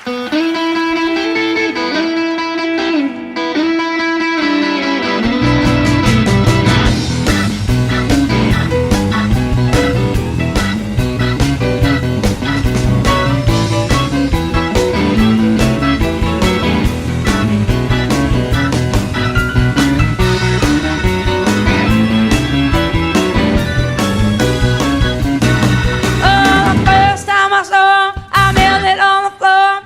Oh, the first time I saw her, I knelt it on the floor.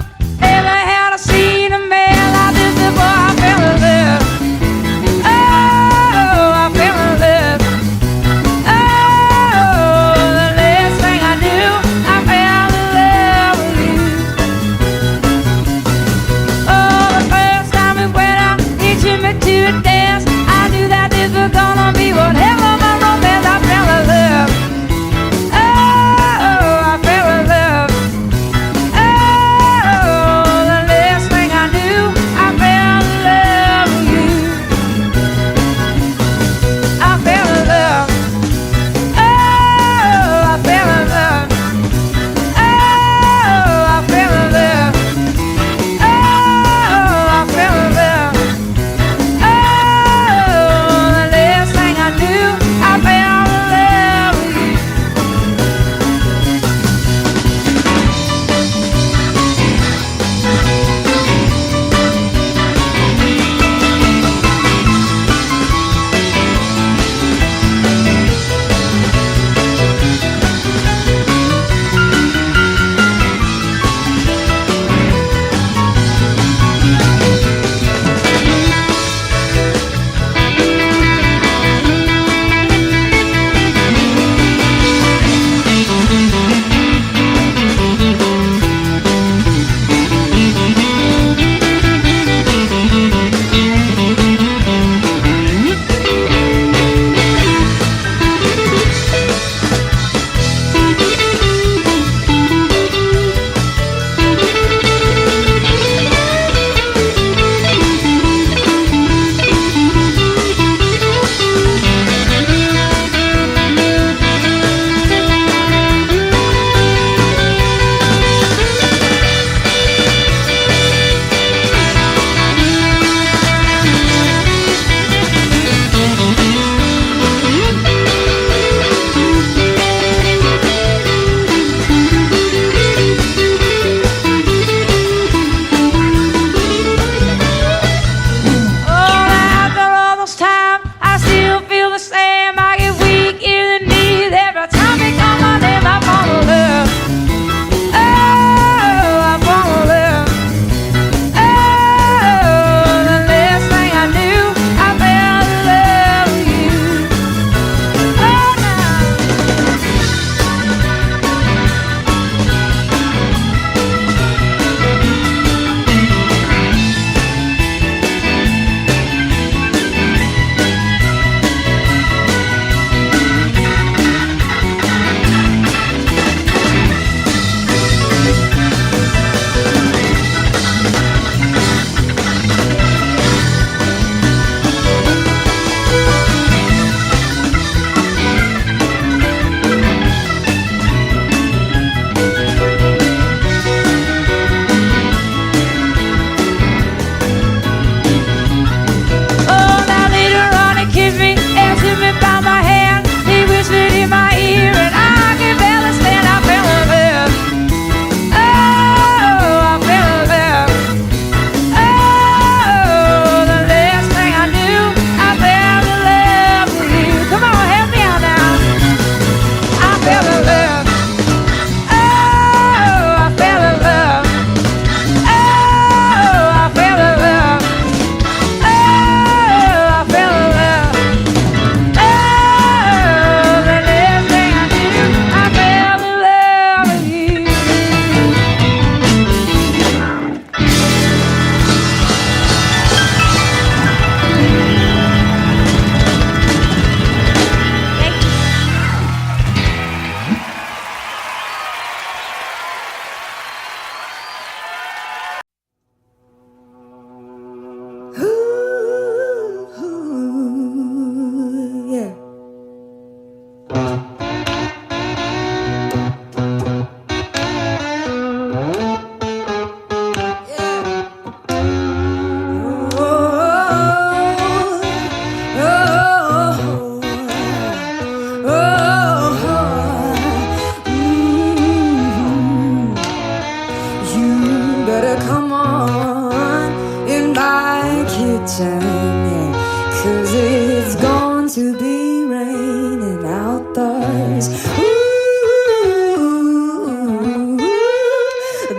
better come on in my kitchen, yeah, 'cause it's going to be raining outdoors. Ooh,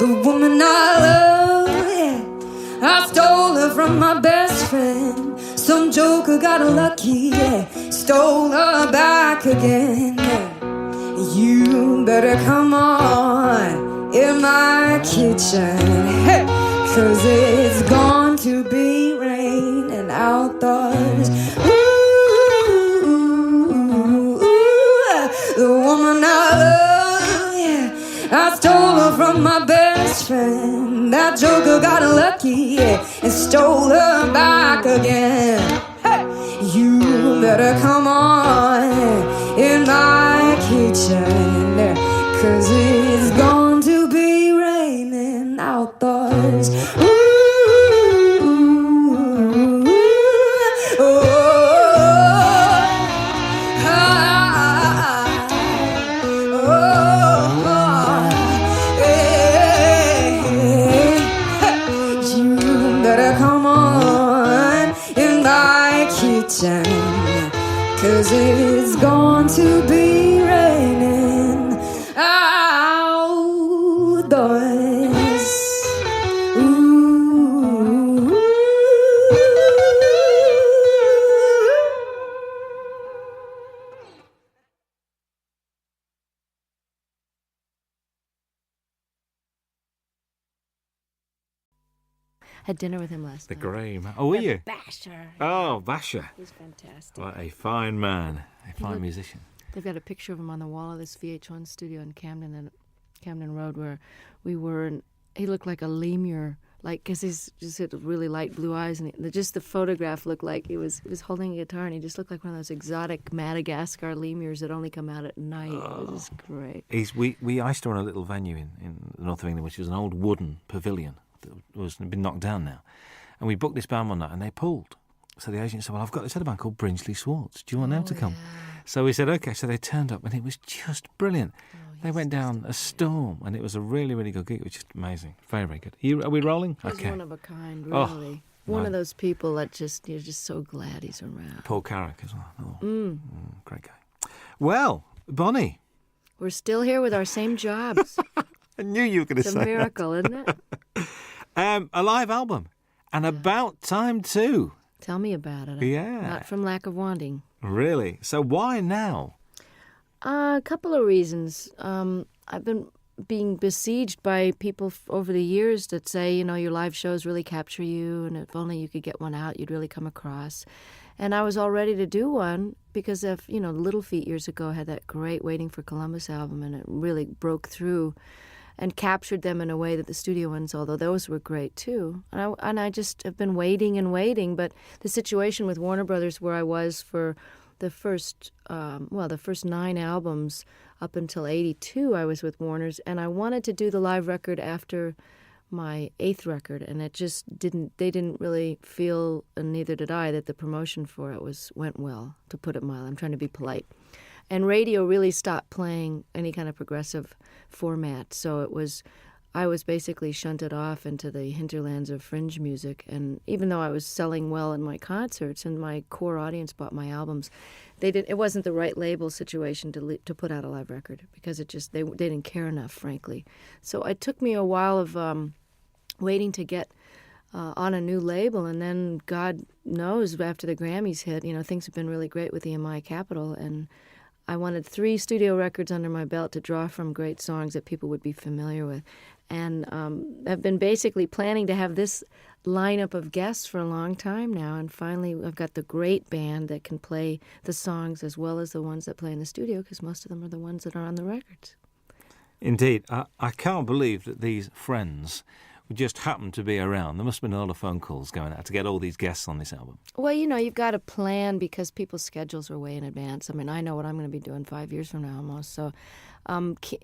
the woman I love, yeah, I stole her from my best friend. Some joker got lucky, yeah, stole her back again. You better come on in my kitchen, hey, 'cause it's going to be raining outdoors. Ooh, the woman I love, yeah, I stole her from my best friend. That joker got lucky, yeah, and stole her back again. Hey, you better come on in my kitchen, 'cause it's going to be raining outdoors. Ooh, oh, you better come on in my kitchen, 'cause it's going to be raining outdoors. Ooh. Had dinner with him last night. The grey man. Oh, were you? Basher. Oh, Basher. He's fantastic. What a fine man. A fine musician. They've got a picture of him on the wall of this VH1 studio in Camden Road where we were, and he looked like a lemur, like, because he's just had really light blue eyes, and just the photograph looked like he was holding a guitar, and he just looked like one of those exotic Madagascar lemurs that only come out at night. It was just great. I used to run a little venue in the north of England, which was an old wooden pavilion that was been knocked down now, and we booked this band one night, and they pulled. So the agent said, "Well, I've got this other band called Brinsley Swartz. Do you want them to come?" Yeah. So we said, "Okay." So they turned up, and it was just brilliant. They went down a storm, and it was a really, really good gig. It was just amazing. Very, very good. Are we rolling? He's Okay. one of a kind, Oh, really. One of those people that you're just so glad he's around. Paul Carrick as well. Great guy. Well, Bonnie. We're still here with our same jobs. I knew you were going to It's say a miracle, isn't it? a live album, and about time too. Tell me about it. Yeah. Not from lack of wanting. Really? So why now? A couple of reasons. I've been being besieged by people over the years that say, your live shows really capture you, and if only you could get one out, you'd really come across. And I was all ready to do one because of, Little Feat years ago had that great Waiting for Columbus album, and it really broke through and captured them in a way that the studio ones, although those were great too. And I just have been waiting and waiting. But the situation with Warner Brothers, where I was for the first 9 albums up until 82, I was with Warner's, and I wanted to do the live record after my 8th record, and it just they didn't really feel, and neither did I, that the promotion for it went well, to put it mild. I'm trying to be polite. And radio really stopped playing any kind of progressive format, so I was basically shunted off into the hinterlands of fringe music. And even though I was selling well in my concerts and my core audience bought my albums, it wasn't the right label situation to put out a live record, because they didn't care enough, frankly. So it took me a while of waiting to get on a new label, and then God knows, after the Grammys hit, things have been really great with EMI Capitol, and I wanted 3 studio records under my belt to draw from great songs that people would be familiar with. And I've been basically planning to have this lineup of guests for a long time now, and finally I've got the great band that can play the songs as well as the ones that play in the studio, because most of them are the ones that are on the records. Indeed. I can't believe that these friends just happened to be around. There must have been a lot of phone calls going out to get all these guests on this album. Well, you've got to plan, because people's schedules are way in advance. I mean, I know what I'm going to be doing 5 years from now almost. So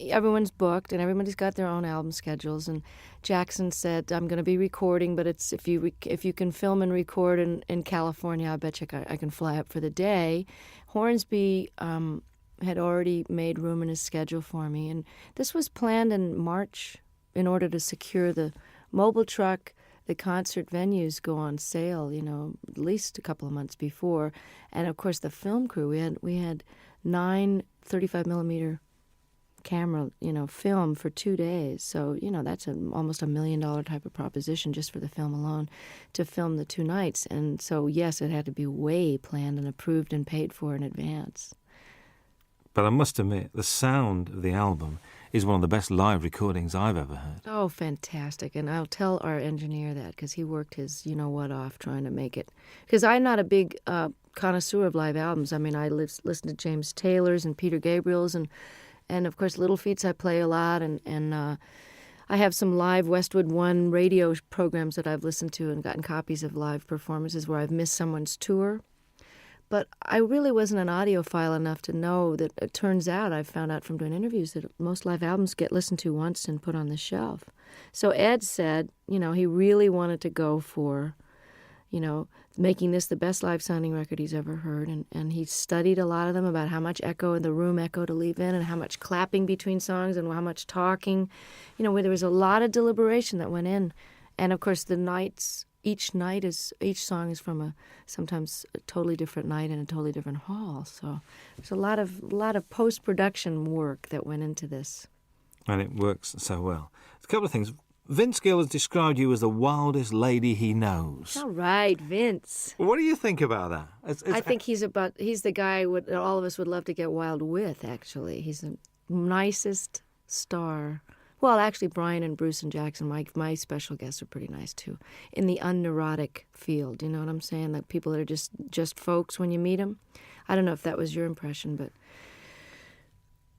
everyone's booked, and everybody's got their own album schedules. And Jackson said, I'm going to be recording, but it's if you can film and record in California, I bet you I can fly up for the day. Hornsby had already made room in his schedule for me. And this was planned in March in order to secure the mobile truck, the concert venues go on sale, at least a couple of months before. And of course the film crew, we had 9 35mm camera, film for 2 days. So, that's almost $1 million type of proposition just for the film alone to film the 2 nights. And so, yes, it had to be way planned and approved and paid for in advance. But I must admit, the sound of the album is one of the best live recordings I've ever heard. Oh, fantastic. And I'll tell our engineer that because he worked his you-know-what off trying to make it. Because I'm not a big connoisseur of live albums. I mean, I listen to James Taylor's and Peter Gabriel's and of course, Little Feats I play a lot, and I have some live Westwood One radio programs that I've listened to and gotten copies of live performances where I've missed someone's tour. But I really wasn't an audiophile enough to know that it turns out, I've found out from doing interviews, that most live albums get listened to once and put on the shelf. So Ed said, he really wanted to go for, making this the best live-sounding record he's ever heard. And he studied a lot of them about how much echo in the room echo to leave in and how much clapping between songs and how much talking. Where there was a lot of deliberation that went in. And, of course, each song is from sometimes a totally different night in a totally different hall. So there's a lot of post-production work that went into this. And it works so well. A couple of things. Vince Gill has described you as the wildest lady he knows. All right, Vince. What do you think about that? I think he's the guy that all of us would love to get wild with, actually. He's the nicest star. Well, actually, Brian and Bruce and Jackson, my special guests, are pretty nice, too. In the unneurotic field, you know what I'm saying? Like people that are just folks when you meet them. I don't know if that was your impression, but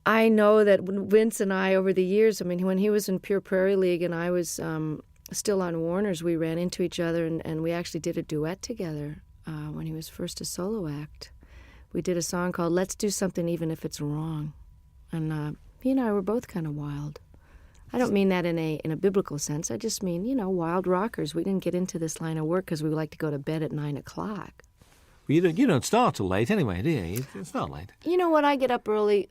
I know that Vince and I, over the years, when he was in Pure Prairie League and I was still on Warner's, we ran into each other and we actually did a duet together when he was first a solo act. We did a song called Let's Do Something Even If It's Wrong. And he and I were both kind of wild. I don't mean that in a biblical sense. I just mean, wild rockers. We didn't get into this line of work because we like to go to bed at 9 o'clock. Well, you don't start till late anyway, do you? It's not late. You know what? I get up early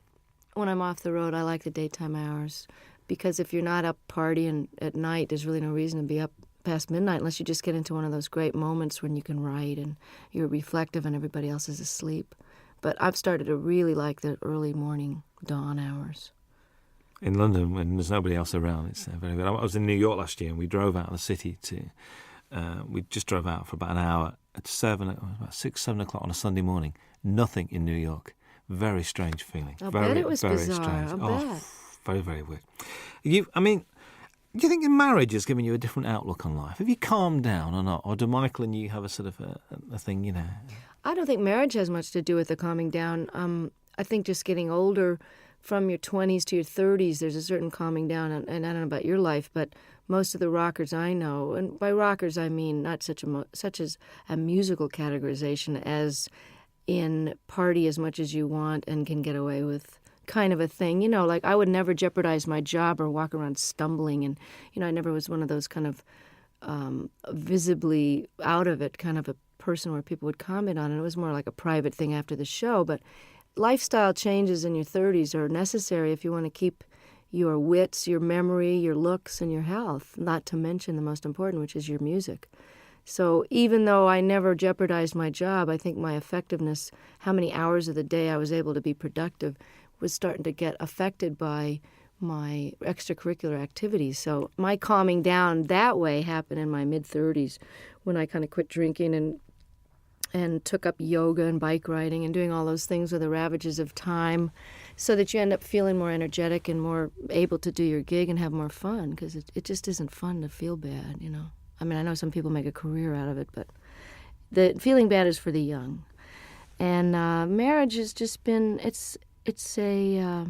when I'm off the road. I like the daytime hours because if you're not up partying at night, there's really no reason to be up past midnight unless you just get into one of those great moments when you can write and you're reflective and everybody else is asleep. But I've started to really like the early morning dawn hours. In London, when there's nobody else around, it's very good. I was in New York last year and we drove out of the city we just drove out for about an hour at 6, 7 o'clock on a Sunday morning. Nothing in New York. Very strange feeling. I very, bet it was very bizarre. strange. I bet. Very, very weird. Do you think marriage has given you a different outlook on life? Have you calmed down or not? Or do Michael and you have a sort of a thing, I don't think marriage has much to do with the calming down. I think just getting older, from your 20s to your 30s, there's a certain calming down. And I don't know about your life, but most of the rockers I know, and by rockers I mean not such as a musical categorization as in party as much as you want and can get away with kind of a thing. Like I would never jeopardize my job or walk around stumbling. And, I never was one of those kind of visibly out of it kind of a person where people would comment on it. It was more like a private thing after the show. But lifestyle changes in your 30s are necessary if you want to keep your wits, your memory, your looks, and your health, not to mention the most important, which is your music. So even though I never jeopardized my job, I think my effectiveness, how many hours of the day I was able to be productive, was starting to get affected by my extracurricular activities. So my calming down that way happened in my mid-30s when I kind of quit drinking and took up yoga and bike riding and doing all those things with the ravages of time so that you end up feeling more energetic and more able to do your gig and have more fun because it just isn't fun to feel bad, I know some people make a career out of it, but the feeling bad is for the young. And marriage has just been, it's a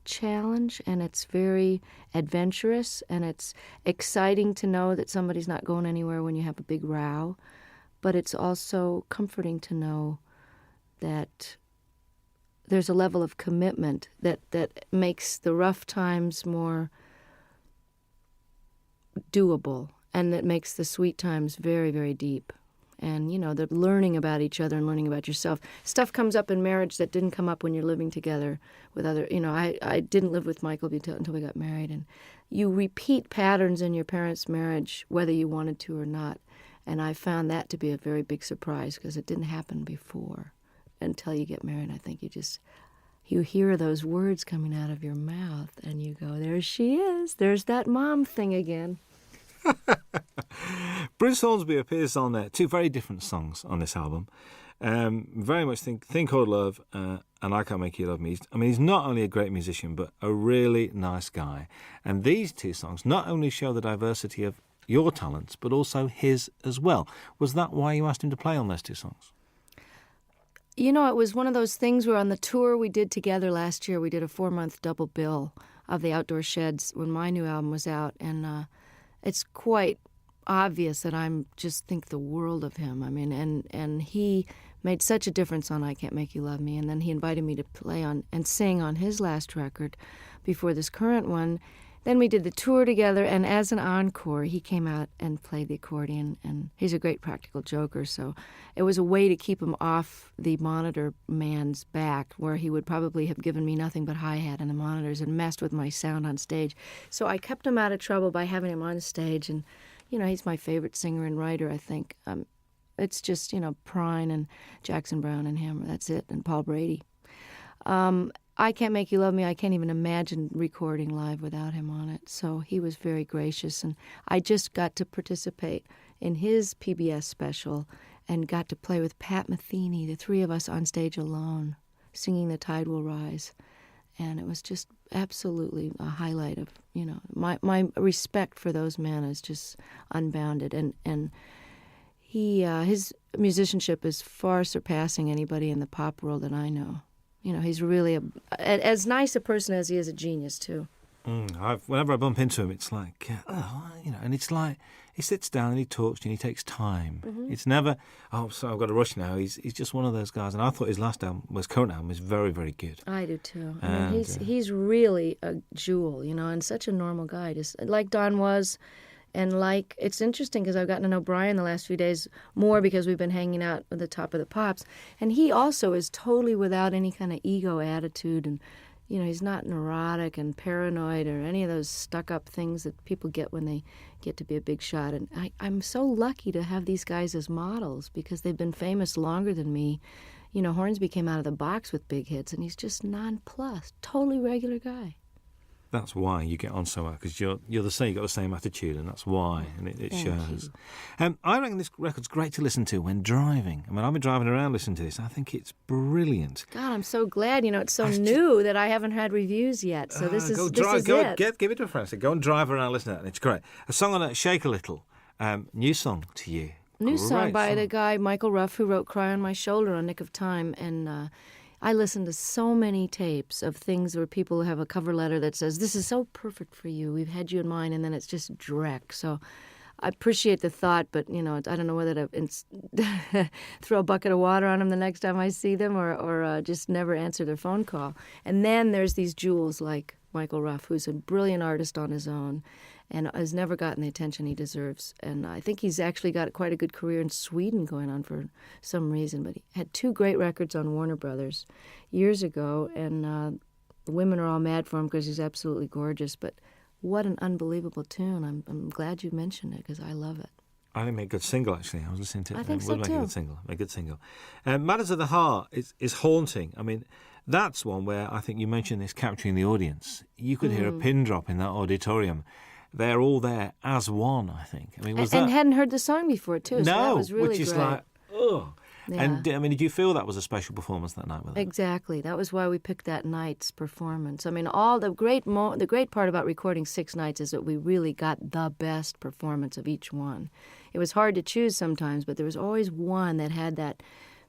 challenge and it's very adventurous and it's exciting to know that somebody's not going anywhere when you have a big row. But it's also comforting to know that there's a level of commitment that makes the rough times more doable and that makes the sweet times very, very deep. And, the learning about each other and learning about yourself. Stuff comes up in marriage that didn't come up when you're living together with other, I didn't live with Michael until we got married. And you repeat patterns in your parents' marriage, whether you wanted to or not. And I found that to be a very big surprise because it didn't happen before until you get married. I think you hear those words coming out of your mouth and you go, there she is. There's that mom thing again. Bruce Hornsby appears on two very different songs on this album. Very much Think Called Love and I Can't Make You Love Me. He's not only a great musician, but a really nice guy. And these two songs not only show the diversity of your talents, but also his as well. Was that why you asked him to play on those two songs? It was one of those things where on the tour we did together last year, we did a 4-month double bill of the Outdoor Sheds when my new album was out. And it's quite obvious that I just think the world of him. And he made such a difference on I Can't Make You Love Me. And then he invited me to play on and sing on his last record before this current one. Then we did the tour together, and as an encore, he came out and played the accordion, and he's a great practical joker, so it was a way to keep him off the monitor man's back, where he would probably have given me nothing but hi-hat in the monitors and messed with my sound on stage. So I kept him out of trouble by having him on stage, and, he's my favorite singer and writer, I think. It's just, Prine and Jackson Browne and him, that's it, and Paul Brady. I Can't Make You Love Me, I can't even imagine recording live without him on it. So he was very gracious, and I just got to participate in his PBS special and got to play with Pat Metheny, the three of us on stage alone, singing The Tide Will Rise. And it was just absolutely a highlight of, my respect for those men is just unbounded. And his musicianship is far surpassing anybody in the pop world that I know. He's really as nice a person as he is a genius, too. Whenever I bump into him, it's like, and it's like he sits down and he talks to you and he takes time. Mm-hmm. It's never, so I've got to rush now. He's just one of those guys. And I thought his current album was very, very good. I do, too. He's really a jewel, and such a normal guy, just like Don was. And it's interesting because I've gotten to know Brian the last few days more because we've been hanging out at the Top of the Pops. And he also is totally without any kind of ego attitude. And, he's not neurotic and paranoid or any of those stuck-up things that people get when they get to be a big shot. And I'm so lucky to have these guys as models because they've been famous longer than me. Hornsby came out of the box with big hits, and he's just nonplussed, totally regular guy. That's why you get on so well, because you're the same. You've got the same attitude, and that's why, and it shows. I reckon this record's great to listen to when driving. I've been driving around listening to this. I think it's brilliant. God, I'm so glad. It's so new that I haven't had reviews yet. So this is it. Give it to a friend. So go and drive around, listen to it, and it's great. A song on it, Shake a Little. New song to you. New song by the guy Michael Ruff, who wrote "Cry on My Shoulder" on Nick of Time, and. I listen to so many tapes of things where people have a cover letter that says, this is so perfect for you, we've had you in mind, and then it's just dreck. So I appreciate the thought, but, I don't know whether to throw a bucket of water on them the next time I see them or just never answer their phone call. And then there's these jewels like Michael Ruff, who's a brilliant artist on his own and has never gotten the attention he deserves. And I think he's actually got quite a good career in Sweden going on for some reason. But he had 2 great records on Warner Brothers years ago, and the women are all mad for him because he's absolutely gorgeous. But what an unbelievable tune. I'm glad you mentioned it because I love it. I think it made a good single, actually. I was listening to it. I think so, too. Make a good single. Matters of the Heart is haunting. That's one where I think you mentioned this capturing the audience. You could hear a pin drop in that auditorium. They're all there as one, I think. And hadn't heard the song before, too. So that was really which is great. like, oh. Yeah. And, did you feel that was a special performance that night with them? Exactly. That was why we picked that night's performance. All the great part about recording 6 nights is that we really got the best performance of each one. It was hard to choose sometimes, but there was always one that had that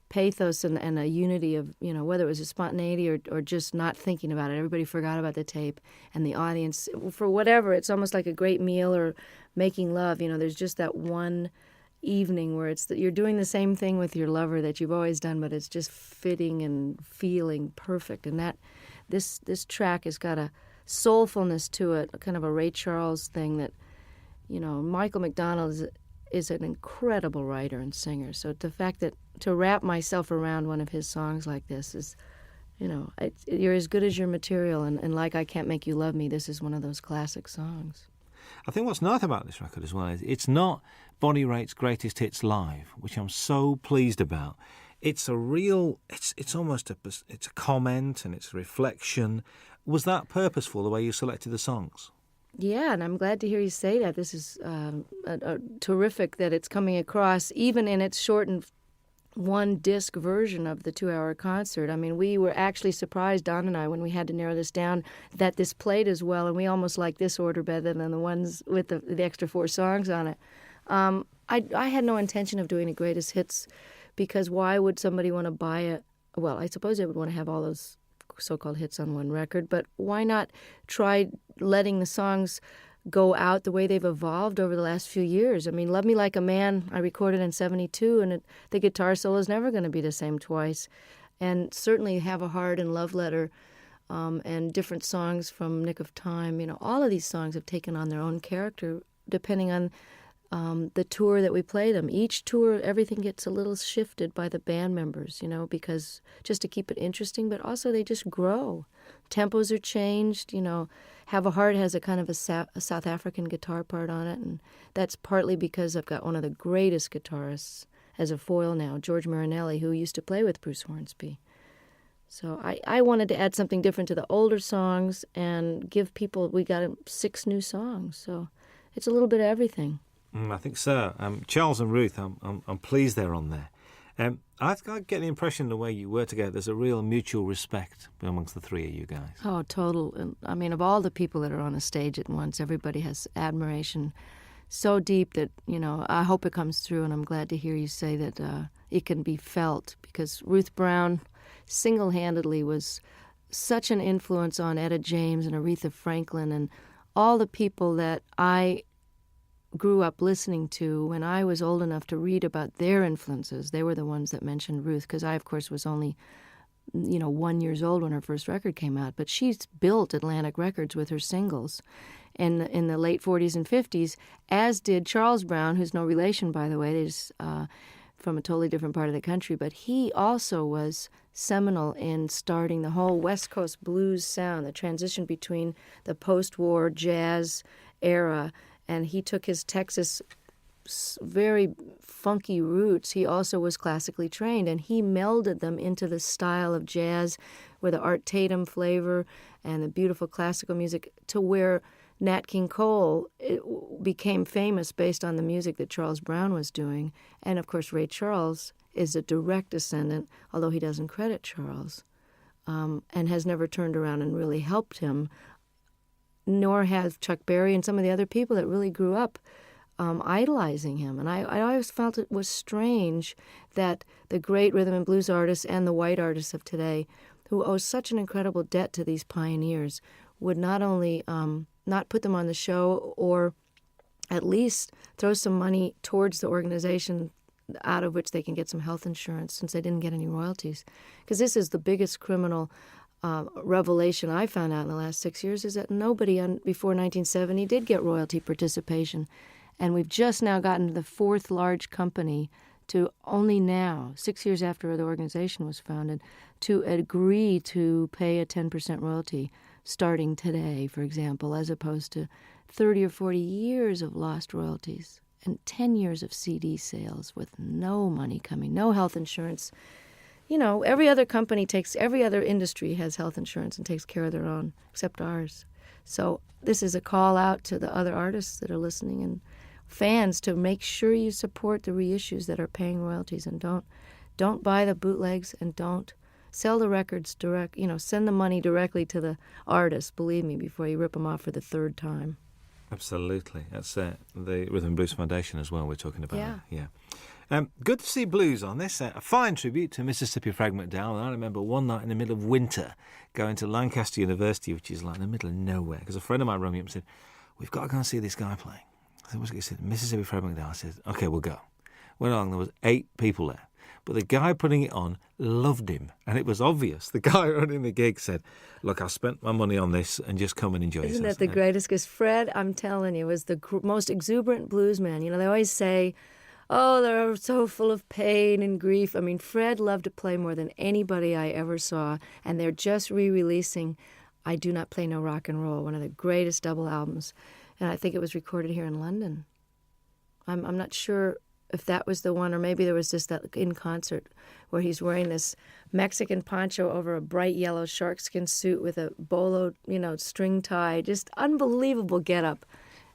pathos and a unity of, whether it was a spontaneity or just not thinking about it. Everybody forgot about the tape, and the audience, for whatever, it's almost like a great meal or making love. There's just that one evening where it's that you're doing the same thing with your lover that you've always done, but it's just fitting and feeling perfect. And that this track has got a soulfulness to it, kind of a Ray Charles thing that, Michael McDonald is an incredible writer and singer. So the fact that to wrap myself around one of his songs like this is, you're as good as your material, and like I Can't Make You Love Me, this is one of those classic songs. I think what's nice about this record as well is it's not Bonnie Raitt's greatest hits live, which I'm so pleased about. It's a real, it's almost it's a comment and it's a reflection. Was that purposeful, the way you selected the songs? Yeah, and I'm glad to hear you say that. This is terrific that it's coming across, even in its shortened one-disc version of the 2-hour concert. I mean, we were actually surprised, Don and I, when we had to narrow this down, that this played as well, and we almost like this order better than the ones with the extra 4 songs on it. I had no intention of doing a greatest hits, because why would somebody want to buy it? Well, I suppose they would want to have all those so-called hits on one record, but why not try letting the songs go out the way they've evolved over the last few years? I mean, Love Me Like a Man, I recorded in 72, and the guitar solo is never going to be the same twice. And certainly Have a Heart and Love Letter and different songs from Nick of Time, all of these songs have taken on their own character depending on the tour that we play them. Each tour, everything gets a little shifted by the band members, because just to keep it interesting, but also they just grow. Tempos are changed, Have a Heart has a kind of a South African guitar part on it, and that's partly because I've got one of the greatest guitarists as a foil now, George Marinelli, who used to play with Bruce Hornsby. So I wanted to add something different to the older songs and give people, we got 6 new songs, so it's a little bit of everything. I think so. Charles and Ruth, I'm pleased they're on there. I get the impression the way you were together, there's a real mutual respect amongst the 3 of you guys. Oh, total. And, I mean, of all the people that are on a stage at once, everybody has admiration so deep that, I hope it comes through, and I'm glad to hear you say that it can be felt, because Ruth Brown single-handedly was such an influence on Etta James and Aretha Franklin and all the people that I grew up listening to when I was old enough to read about their influences. They were the ones that mentioned Ruth, because I, of course, was only, 1 year old when her first record came out. But she's built Atlantic Records with her singles in the late 40s and 50s, as did Charles Brown, who's no relation, by the way. He's from a totally different part of the country. But he also was seminal in starting the whole West Coast blues sound, the transition between the post-war jazz era, and he took his Texas very funky roots. He also was classically trained, and he melded them into the style of jazz with the Art Tatum flavor and the beautiful classical music, to where Nat King Cole became famous based on the music that Charles Brown was doing. And, of course, Ray Charles is a direct descendant, although he doesn't credit Charles, and has never turned around and really helped him, nor has Chuck Berry and some of the other people that really grew up idolizing him. And I always felt it was strange that the great rhythm and blues artists and the white artists of today, who owe such an incredible debt to these pioneers, would not only not put them on the show, or at least throw some money towards the organization out of which they can get some health insurance, since they didn't get any royalties. Because this is the biggest criminal revelation I found out in the last 6 years, is that nobody before 1970 did get royalty participation. And we've just now gotten to the 4th large company to only now, 6 years after the organization was founded, to agree to pay a 10% royalty starting today, for example, as opposed to 30 or 40 years of lost royalties and 10 years of CD sales with no money coming, no health insurance. Every other every other industry has health insurance and takes care of their own, except ours. So this is a call out to the other artists that are listening and fans to make sure you support the reissues that are paying royalties, and don't buy the bootlegs, and don't sell the records direct. Send the money directly to the artist, believe me, before you rip them off for the 3rd time. Absolutely. That's the Rhythm and Blues Foundation as well we're talking about. Yeah. Good to see blues on this. A fine tribute to Mississippi Frag McDowell. And I remember one night in the middle of winter going to Lancaster University, which is like in the middle of nowhere, because a friend of mine rang me up and said, "We've got to go and see this guy playing." I said, "What's it?" He said, "Mississippi Frag McDowell." I said, "Okay, we'll go." Went along, there was 8 people there. But the guy putting it on loved him, and it was obvious. The guy running the gig said, "Look, I spent my money on this, and just come and enjoy yourself." Isn't that the greatest? Because Fred, I'm telling you, was the most exuberant blues man. You know, they always say, oh, they're so full of pain and grief. I mean, Fred loved to play more than anybody I ever saw, and they're just re-releasing I Do Not Play No Rock and Roll, one of the greatest double albums, and I think it was recorded here in London. I'm not sure if that was the one, or maybe there was just that in concert where he's wearing this Mexican poncho over a bright yellow sharkskin suit with a bolo, string tie, just unbelievable getup,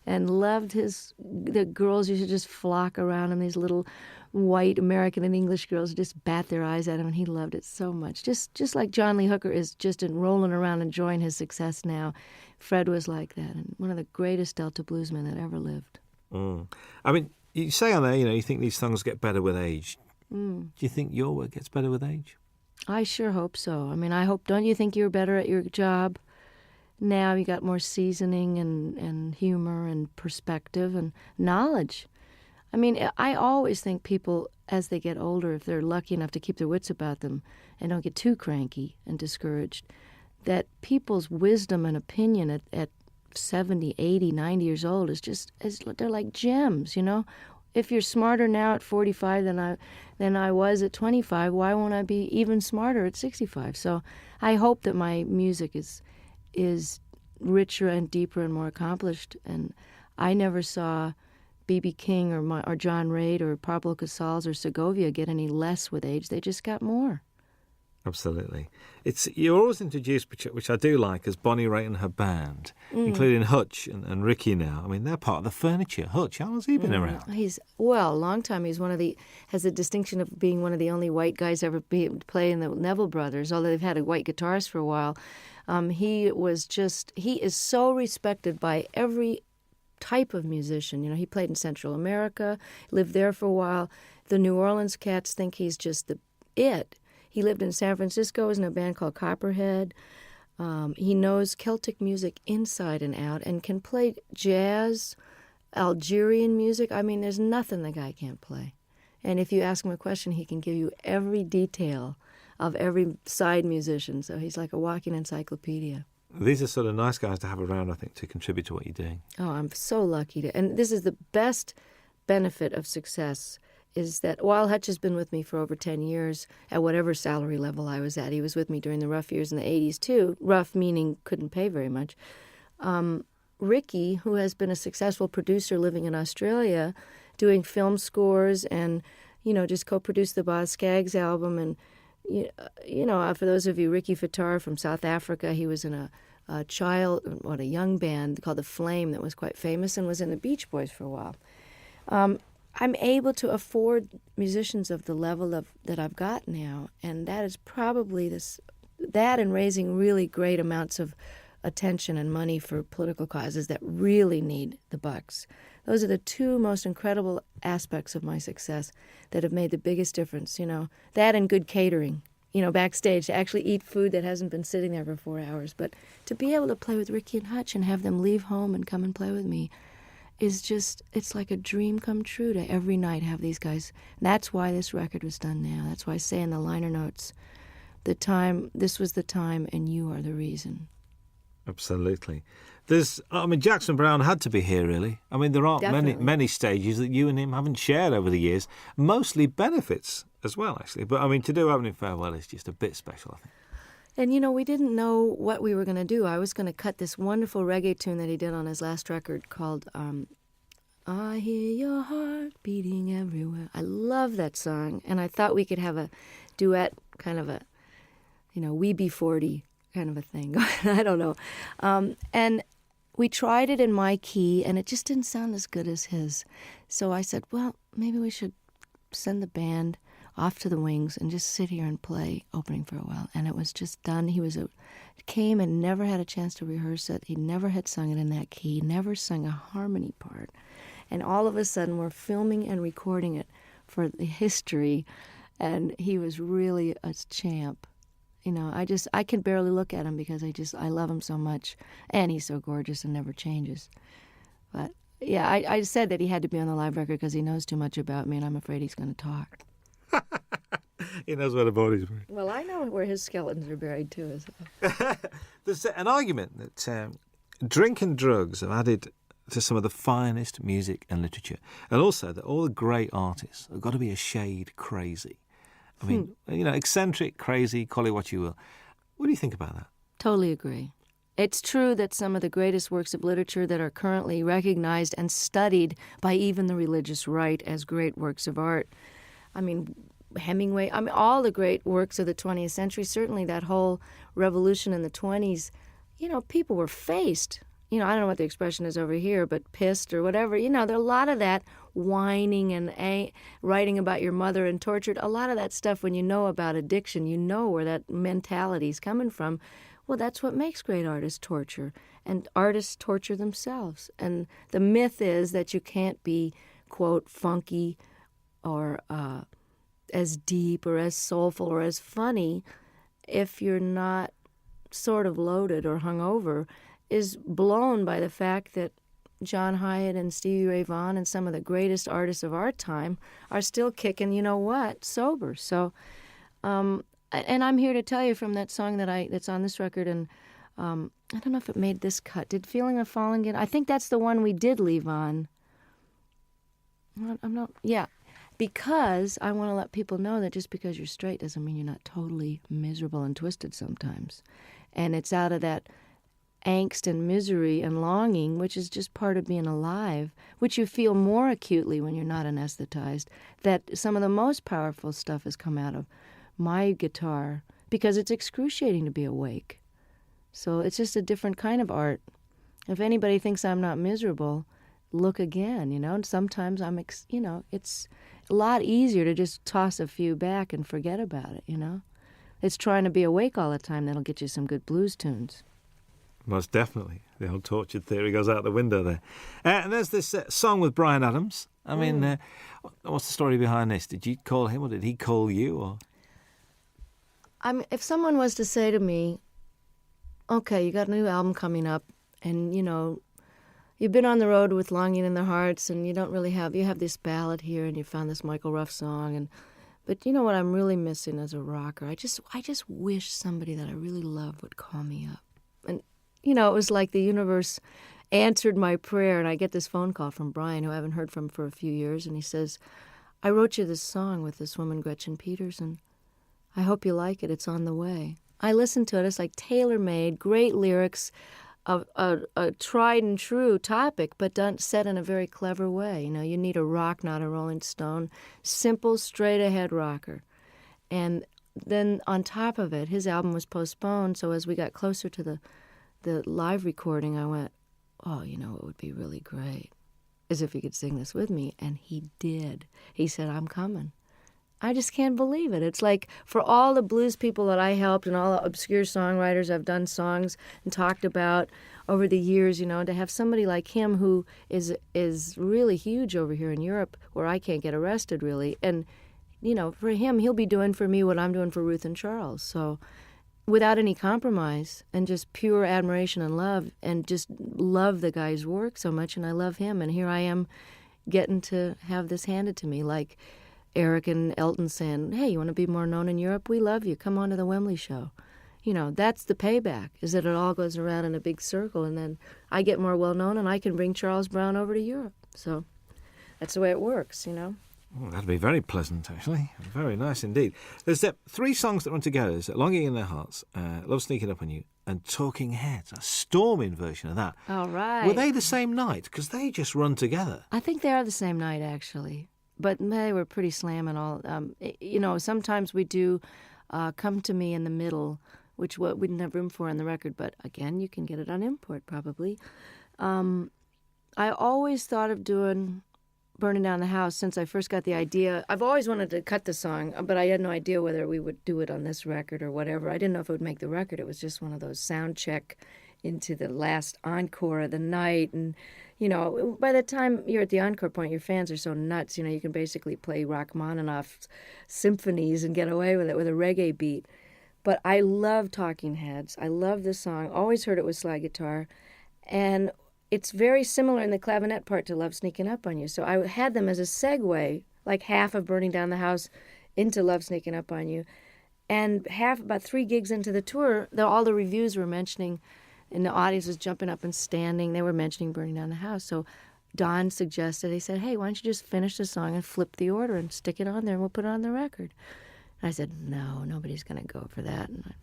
and loved the girls used to just flock around him, these little white American and English girls just bat their eyes at him, and he loved it so much. Just like John Lee Hooker is just rolling around enjoying his success now, Fred was like that, and one of the greatest Delta bluesmen that ever lived. I mean, you say on there, you think these songs get better with age. Do you think your work gets better with age? I sure hope so. I mean, don't you think you're better at your job now? You got more seasoning and humor and perspective and knowledge. I mean, I always think people, as they get older, if they're lucky enough to keep their wits about them and don't get too cranky and discouraged, that people's wisdom and opinion at 70, 80, 90 years old they're like gems, If you're smarter now at 45 than I was at 25, why won't I be even smarter at 65? So I hope that my music is richer and deeper and more accomplished. And I never saw B.B. King or John Reid or Pablo Casals or Segovia get any less with age. They just got more. Absolutely. You're always introduced, which I do like, as Bonnie Raitt and her band, including Hutch and Ricky now. I mean, they're part of the furniture. Hutch, how long's he been around? He's a long time. He's has the distinction of being one of the only white guys ever play in the Neville Brothers, although they've had a white guitarist for a while. He is so respected by every type of musician. He played in Central America, lived there for a while. The New Orleans cats think he's just it. He lived in San Francisco, was in a band called Copperhead. He knows Celtic music inside and out and can play jazz, Algerian music. I mean, there's nothing the guy can't play. And if you ask him a question, he can give you every detail of every side musician. So he's like a walking encyclopedia. These are sort of nice guys to have around, I think, to contribute to what you're doing. Oh, I'm so lucky and this is the best benefit of success, is that while Hutch has been with me for over 10 years, at whatever salary level I was at, he was with me during the rough years in the 80s too, rough meaning couldn't pay very much. Ricky, who has been a successful producer living in Australia, doing film scores and, just co-produced the Boz Scaggs album. And, for those of you, Ricky Fattar from South Africa, he was in a young band called The Flame that was quite famous and was in the Beach Boys for a while. I'm able to afford musicians of the level that I've got now, and that is probably that and raising really great amounts of attention and money for political causes that really need the bucks. Those are the two most incredible aspects of my success that have made the biggest difference, that and good catering, backstage, to actually eat food that hasn't been sitting there for 4 hours. But to be able to play with Ricky and Hutch and have them leave home and come and play with me it's like a dream come true to every night have these guys. And that's why this record was done now. That's why I say in the liner notes, this was the time and you are the reason. Absolutely. Jackson Browne had to be here, really. I mean, there aren't many stages that you and him haven't shared over the years. Mostly benefits as well, actually. But, to do Opening Farewell is just a bit special, I think. And, we didn't know what we were going to do. I was going to cut this wonderful reggae tune that he did on his last record called I Hear Your Heart Beating Everywhere. I love that song. And I thought we could have a duet, kind of a, We Be 40 kind of a thing. I don't know. And we tried it in my key, and it just didn't sound as good as his. So I said, well, maybe we should send the band off to the wings and just sit here and play Opening Farewell. And it was just done. He came and never had a chance to rehearse it. He never had sung it in that key, never sung a harmony part. And all of a sudden we're filming and recording it for the history, and he was really a champ. I can barely look at him because I love him so much, and he's so gorgeous and never changes. But yeah, I said that he had to be on the live record because he knows too much about me, and I'm afraid he's going to talk. He knows where the body's buried. Well, I know where his skeletons are buried too. So. There's an argument that drink and drugs have added to some of the finest music and literature, and also that all the great artists have got to be a shade crazy. I mean, eccentric, crazy, call it what you will. What do you think about that? Totally agree. It's true that some of the greatest works of literature that are currently recognized and studied by even the religious right as great works of art. I mean, Hemingway, all the great works of the 20th century, certainly that whole revolution in the 20s, people were faced. I don't know what the expression is over here, but pissed or whatever. There are a lot of that whining and writing about your mother and tortured. A lot of that stuff, when you know about addiction, you know where that mentality is coming from. Well, that's what makes great artists torture. And artists torture themselves. And the myth is that you can't be, quote, funky or as deep or as soulful or as funny if you're not sort of loaded or hungover, is blown by the fact that John Hyatt and Stevie Ray Vaughan and some of the greatest artists of our time are still kicking, sober. So, and I'm here to tell you from that song that's on this record, and I don't know if it made this cut. Did Feeling of Falling get? I think that's the one we did leave on. I'm not. Yeah, because I want to let people know that just because you're straight doesn't mean you're not totally miserable and twisted sometimes, and it's out of that angst and misery and longing, which is just part of being alive, which you feel more acutely when you're not anesthetized, that some of the most powerful stuff has come out of my guitar, because it's excruciating to be awake. So it's just a different kind of art. If anybody thinks I'm not miserable, look again, and sometimes it's a lot easier to just toss a few back and forget about it, It's trying to be awake all the time that'll get you some good blues tunes. Most definitely. The old tortured theory goes out the window there. And there's this song with Bryan Adams. I mean, what's the story behind this? Did you call him or did he call you? Or if someone was to say to me, okay, you got a new album coming up and, you've been on the road with Longing in Their Hearts and you have this ballad here and you found this Michael Ruff song. But you know what I'm really missing as a rocker? I just wish somebody that I really love would call me up. And it was like the universe answered my prayer, and I get this phone call from Brian, who I haven't heard from for a few years, and he says, I wrote you this song with this woman, Gretchen Peterson. I hope you like it. It's on the way. I listened to it. It's like tailor-made, great lyrics, a tried and true topic, but set in a very clever way. You need a rock, not a Rolling Stone. Simple, straight-ahead rocker. And then on top of it, his album was postponed, so as we got closer to the live recording, I went, oh, it would be really great, as if he could sing this with me. And he did. He said, I'm coming. I just can't believe it. It's like for all the blues people that I helped and all the obscure songwriters I've done songs and talked about over the years, to have somebody like him who is really huge over here in Europe where I can't get arrested, really. And, for him, he'll be doing for me what I'm doing for Ruth and Charles. So without any compromise and just pure admiration and love, and just love the guy's work so much, and I love him. And here I am getting to have this handed to me, like Eric and Elton saying, hey, you want to be more known in Europe? We love you. Come on to the Wembley show. That's the payback, is that it all goes around in a big circle, and then I get more well-known, and I can bring Charles Brown over to Europe. So that's the way it works, Oh, that'd be very pleasant, actually. Very nice indeed. There's 3 songs that run together. There's Longing in Their Hearts, Love Sneaking Up on You, and Talking Heads, a storming version of that. All right. Were they the same night? Because they just run together. I think they are the same night, actually. But they were pretty slamming all. Sometimes we do Come to Me in the Middle, which we didn't have room for on the record. But again, you can get it on import, probably. I always thought of doing Burning Down the House since I first got the idea. I've always wanted to cut the song, but I had no idea whether we would do it on this record or whatever. I didn't know if it would make the record. It was just one of those sound check into the last encore of the night. And, by the time you're at the encore point, your fans are so nuts. You can basically play Rachmaninoff's symphonies and get away with it with a reggae beat. But I love Talking Heads. I love this song. Always heard it with slide guitar. And it's very similar in the clavinet part to Love Sneaking Up on You. So I had them as a segue, like half of Burning Down the House into Love Sneaking Up on You. And about 3 gigs into the tour, all the reviews were mentioning, and the audience was jumping up and standing. They were mentioning Burning Down the House. So Don suggested, he said, hey, why don't you just finish the song and flip the order and stick it on there and we'll put it on the record. And I said, no, nobody's going to go for that. And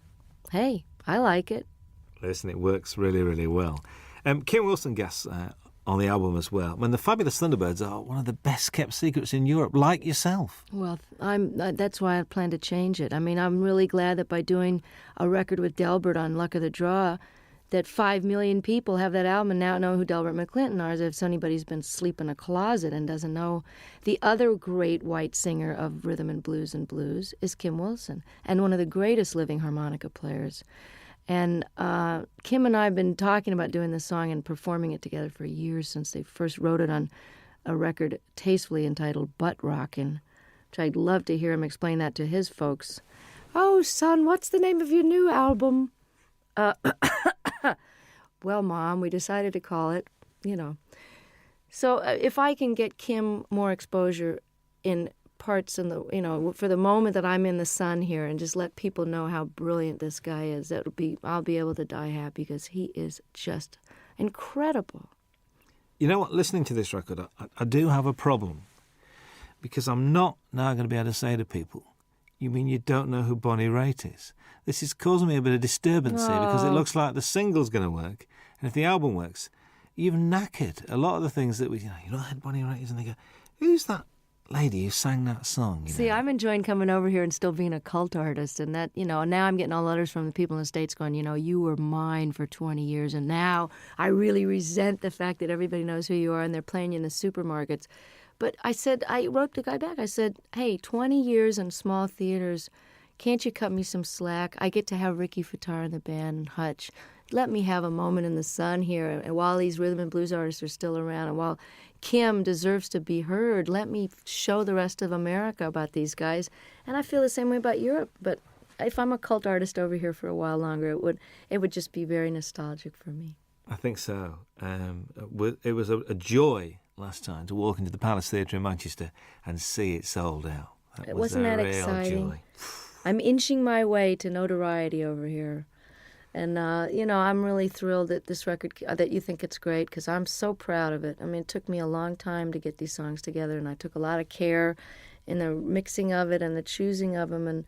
hey, I like it. Listen, it works really, really well. Kim Wilson guests on the album as well. When the Fabulous Thunderbirds are one of the best-kept secrets in Europe, like yourself. Well, that's why I plan to change it. I mean, I'm really glad that by doing a record with Delbert on Luck of the Draw, that 5 million people have that album and now know who Delbert McClinton are, as if anybody's been asleep in a closet and doesn't know. The other great white singer of rhythm and blues is Kim Wilson, and one of the greatest living harmonica players. And Kim and I have been talking about doing this song and performing it together for years, since they first wrote it on a record tastefully entitled Butt Rockin', which I'd love to hear him explain that to his folks. Oh, son, what's the name of your new album? Well, Mom, we decided to call it, So if I can get Kim more exposure in parts in the, for the moment that I'm in the sun here, and just let people know how brilliant this guy is, I'll be able to die happy, because he is just incredible. You know what? Listening to this record, I do have a problem, because I'm not now going to be able to say to people, you mean you don't know who Bonnie Raitt is? This is causing me a bit of disturbance here, because it looks like the single's going to work, and if the album works, you've knackered a lot of the things that you know who Bonnie Raitt is, and they go, who's that lady who sang that song? See, I'm enjoying coming over here and still being a cult artist, and that, now I'm getting all letters from the people in the States going, you were mine for 20 years, and now I really resent the fact that everybody knows who you are, and they're playing you in the supermarkets. But I wrote the guy back. I said, hey, 20 years in small theaters, can't you cut me some slack? I get to have Ricky Fataar in the band and Hutch. Let me have a moment in the sun here. And while these rhythm and blues artists are still around, and while Kim deserves to be heard, let me show the rest of America about these guys. And I feel the same way about Europe. But if I'm a cult artist over here for a while longer, it would just be very nostalgic for me. I think so. It was a joy last time to walk into the Palace Theatre in Manchester and see it sold out. Wasn't that exciting? Joy. I'm inching my way to notoriety over here. And, I'm really thrilled that this record, that you think it's great, because I'm so proud of it. I mean, it took me a long time to get these songs together, and I took a lot of care in the mixing of it and the choosing of them. And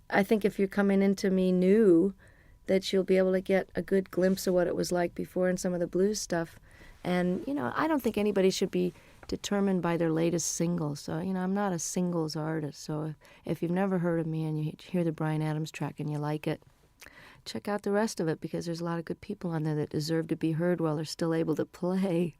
I think if you're coming into me new, that you'll be able to get a good glimpse of what it was like before and some of the blues stuff. And, I don't think anybody should be determined by their latest single. So, I'm not a singles artist. So if you've never heard of me and you hear the Bryan Adams track and you like it, check out the rest of it, because there's a lot of good people on there that deserve to be heard while they're still able to play.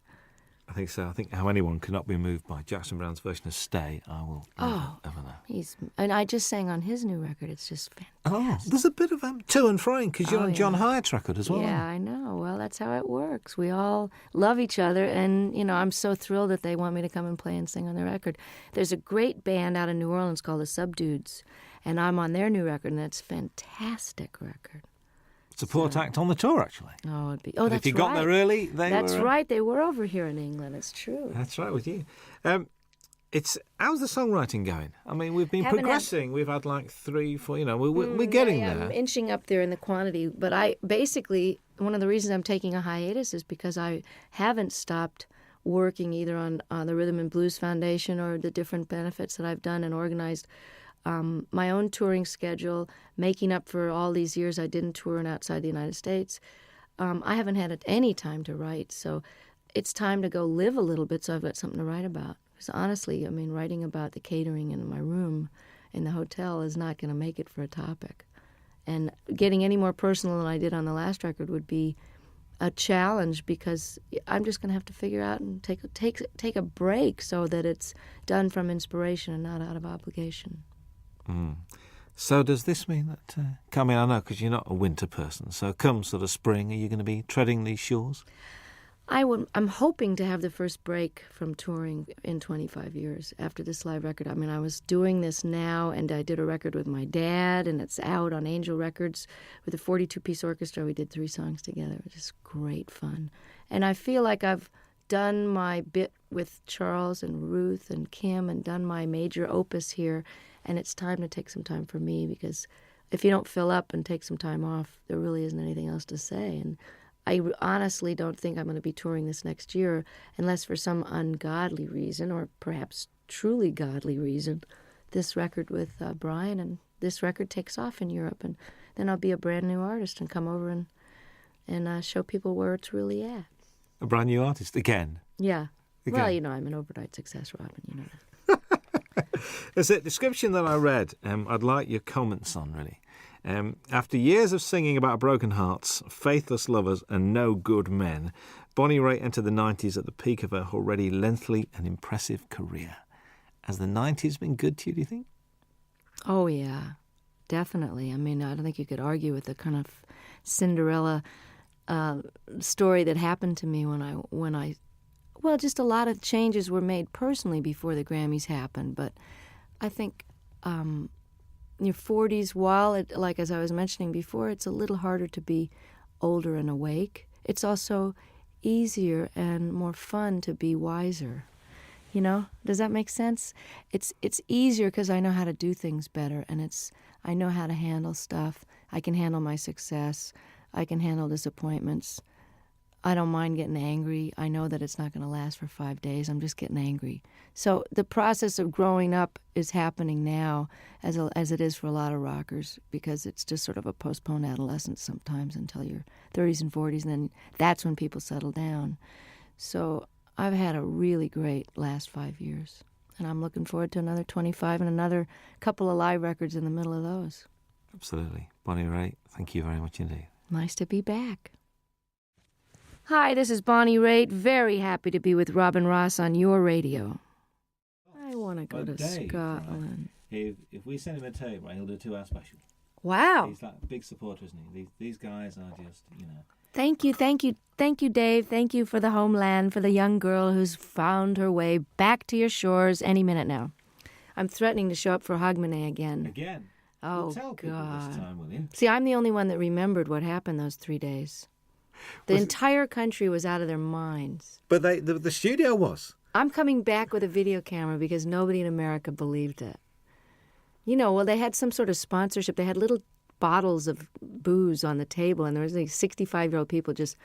I think so. I think how anyone cannot be moved by Jackson Browne's version of Stay, I will never ever know. And I just sang on his new record. It's just fantastic. There's a bit of to and froing, because you're on John Hyatt's record as well. Yeah, I know. Well, that's how it works. We all love each other, and, I'm so thrilled that they want me to come and play and sing on their record. There's a great band out of New Orleans called the Subdudes, and I'm on their new record, and it's a fantastic record. Support act on the tour, actually. Oh, it'd be. That's if you got there early, that's right. They were over here in England. It's true. That's right with you. How's the songwriting going? I mean, we've been progressing. We've had like 3, 4. We're getting there. I'm inching up there in the quantity. But one of the reasons I'm taking a hiatus is because I haven't stopped working either on the Rhythm and Blues Foundation or the different benefits that I've done and organized. My own touring schedule, making up for all these years I didn't tour outside the United States. I haven't had any time to write, so it's time to go live a little bit so I've got something to write about. Because honestly, writing about the catering in my room in the hotel is not going to make it for a topic. And getting any more personal than I did on the last record would be a challenge, because I'm just going to have to figure out and take a break so that it's done from inspiration and not out of obligation. So does this mean that, I know because you're not a winter person, so come sort of spring, are you going to be treading these shores? I'm hoping to have the first break from touring in 25 years after this live record. I was doing this now, and I did a record with my dad, and it's out on Angel Records with a 42-piece orchestra. We did 3 songs together. It was just great fun. And I feel like I've done my bit with Charles and Ruth and Kim and done my major opus here, and it's time to take some time for me, because if you don't fill up and take some time off, there really isn't anything else to say. And I honestly don't think I'm going to be touring this next year unless for some ungodly reason, or perhaps truly godly reason, this record with Brian and this record takes off in Europe, and then I'll be a brand new artist and come over and show people where it's really at. A brand new artist again? Yeah. Again. Well, you know, I'm an overnight success, Robin, you know that. There's a description that I read, I'd like your comments on, really. After years of singing about broken hearts, faithless lovers and no good men, Bonnie Raitt entered the 90s at the peak of her already lengthy and impressive career. Has the 90s been good to you, do you think? Oh, yeah, definitely. I mean, I don't think you could argue with the kind of Cinderella story that happened to me when I well, just a lot of changes were made personally before the Grammys happened. But I think in your 40s, while, like as I was mentioning before, it's a little harder to be older and awake, it's also easier and more fun to be wiser. You know, does that make sense? It's easier because I know how to do things better, and I know how to handle stuff. I can handle my success. I can handle disappointments. I don't mind getting angry. I know that it's not going to last for 5 days. I'm just getting angry. So the process of growing up is happening now, as it is for a lot of rockers, because it's just sort of a postponed adolescence sometimes until your 30s and 40s, and then that's when people settle down. So I've had a really great last 5 years, and I'm looking forward to another 25 and another couple of live records in the middle of those. Absolutely. Bonnie Raitt, thank you very much indeed. Nice to be back. Hi, this is Bonnie Raitt. Very happy to be with Robin Ross on your radio. I want to go to Scotland. If we send him a tape, right, he'll do a 2-hour special. Wow. He's like a big supporter, isn't he? These guys are just, you know. Thank you, Dave. Thank you for the homeland, for the young girl who's found her way back to your shores any minute now. I'm threatening to show up for Hogmanay again. Again? Oh, Well, tell people God. this time, will you? See, I'm the only one that remembered what happened those 3 days. The entire country was out of their minds. But the studio was. I'm coming back with a video camera because nobody in America believed it. You know, well, they had some sort of sponsorship. They had little bottles of booze on the table, and there was like 65-year-old people just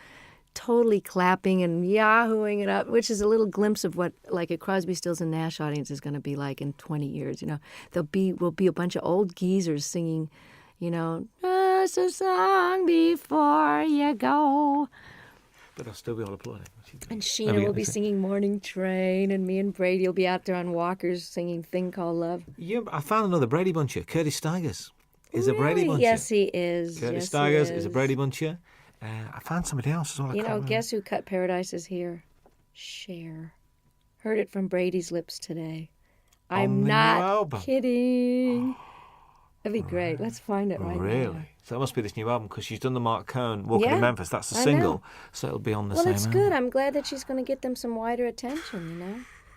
totally clapping and yahooing it up, which is a little glimpse of what, like, a Crosby, Stills and Nash audience is going to be like in 20 years. You know, will be a bunch of old geezers singing, you know, just a song before you go. But I'll still be all applauding. And Sheena will be singing Morning Train, and me and Brady will be out there on walkers singing Thing Called Love. Yeah, I found another Brady Buncher. Curtis Stigers is a Brady Buncher. Yes, he is. Curtis Stigers is a Brady Buncher. I found somebody else as well. You know, guess who cut Paradise is Here? Cher. Heard it from Brady's lips today. I'm not kidding. That'd be great. Let's find it right now. Really? So it must be this new album, because she's done the Mark Cohn Walking in Memphis. That's the single, so it'll be on the same album. Well, it's good. I'm glad that she's going to get them some wider attention, you know?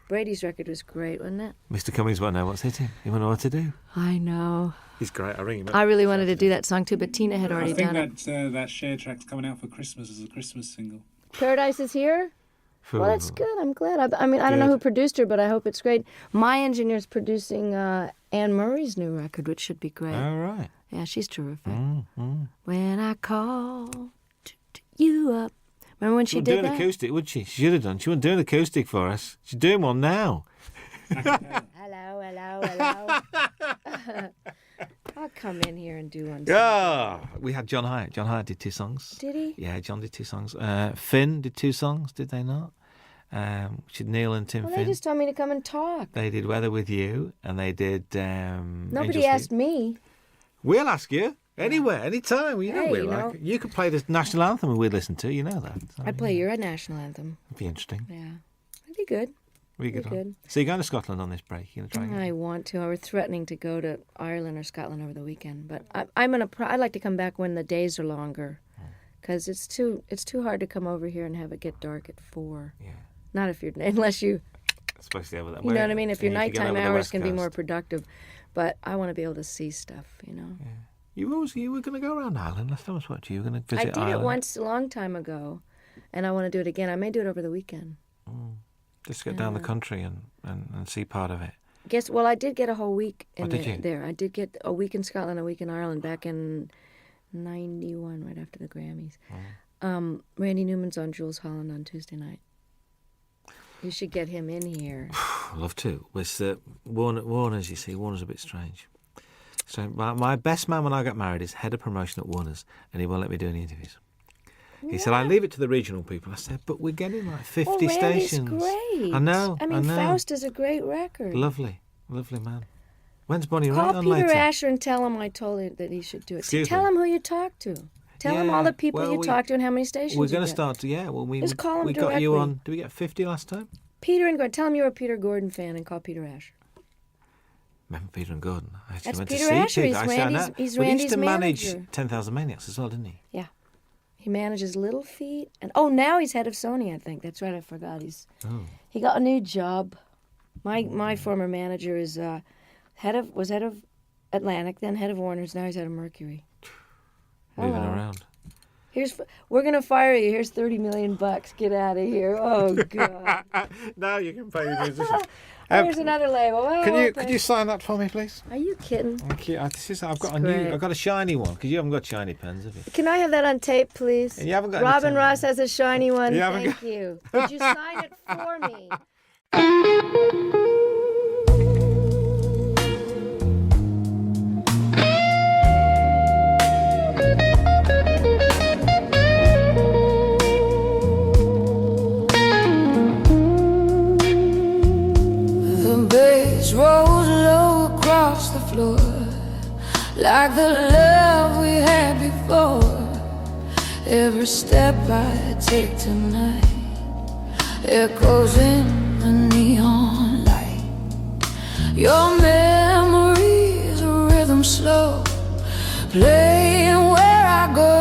Brady's record was great, wasn't it? Mr. Cummings won't know what's hitting. He won't know what to do. I know. He's great. I'll ring him up. I really wanted to do that song too, but Tina had already done it. I think that Cher track's coming out for Christmas as a Christmas single. Paradise is Here? Well, that's good. I'm glad. I mean, I don't know who produced her, but I hope it's great. My engineer's producing Anne Murray's new record, which should be great. All right. Yeah, she's terrific. When I call you up. Remember when she did that? She would do an acoustic, would she? She should have done. She wouldn't do an acoustic for us. She's doing one now. Hello. I'll come in here and do one. Yeah. We had John Hyatt. John Hyatt did 2 songs. Did he? Yeah, John did 2 songs. Finn did 2 songs, did they not? Which is Neil and Tim Well, Finn. they just told me to come and talk. They did Weather With You, and they did Nobody asked me. We'll ask you. Anywhere, anytime. You know Hey, we you like know. it. You could play the national anthem and we'd listen to. You know that. So, I'd play your national anthem. It'd be interesting. Yeah. It'd be good. We Be good. good. So you're going to Scotland on this break? You're going to try. I want to. I was threatening to go to Ireland or Scotland over the weekend, but I'd like to come back when the days are longer, because it's too hard to come over here and have it get dark at 4. Yeah. Not if unless you. Especially over that. You know what I mean? If your nighttime hours can be more Coast. productive, but I want to be able to see stuff. You know. Yeah. You were going to go around Ireland last time I spoke to you. You were going to I visit did Ireland. it once a long time ago, and I want to do it again. I may do it over the weekend. Just get down the country and see part of it. Well, I did get a whole week in did you? there. I did get a week in Scotland, a week in Ireland back in 91, right after the Grammys. Randy Newman's on Jules Holland on Tuesday night. You should get him in here. I'd love to. With Warner's, you see, Warner's a bit strange. So my best man when I got married is head of promotion at Warner's, and he won't let me do any interviews. He said, I leave it to the regional people. I said, but we're getting like 50 stations. Great. I know. I mean, Faust is a great record. Lovely man. When's Bonnie Call Raitt on Peter later? Asher and tell him I told him that he should do it. Excuse Tell me? him who you talked to. Tell him all the people you talked to and how many stations We're you going to get. start to, Just call him we got you directly. on, did we get 50 last time? Peter and Gordon. Tell him you're a Peter Gordon fan and call Peter Asher. Remember Peter and Gordon? I actually That's went Peter to see Asher. Peter. He's I said, Randy's- "No." he's Well, he used Randy's to manage manager. 10,000 Maniacs as well, didn't he? Yeah. He manages Little Feat. And now he's head of Sony, I think. That's right, I forgot. He got a new job. My former manager is head of Atlantic, then head of Warner's, now he's head of Mercury. Moving Hello. around. We're gonna fire you. Here's $30 million. Get out of here. Oh God. Now you can pay the musicians. Here's another label. Oh, Could you sign that for me, please? Are you kidding? Thank you. I've got great. I've got a shiny one because you haven't got shiny pens, have you? Can I have that on tape, please? You haven't got any Robin tape. Ross has a shiny one. You haven't Thank you. Could you sign it for me? The bass rolls low across the floor, like the love we had before. Every step I take tonight echoes in the neon light. Your memories, a rhythm slow, playing where I go.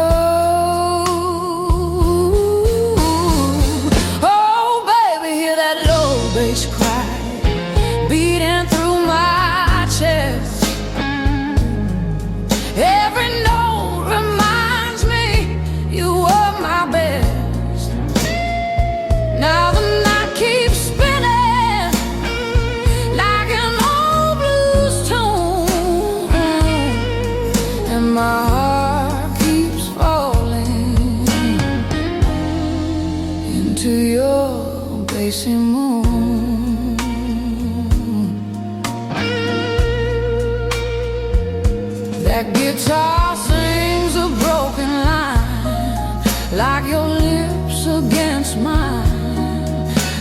Oh, baby, hear that low bass cry beating through my chest. Every note reminds me you were my best. Now the night keeps spinning like an old blues tune, and my heart keeps falling into your bassy moon. That guitar sings a broken line, like your lips against mine.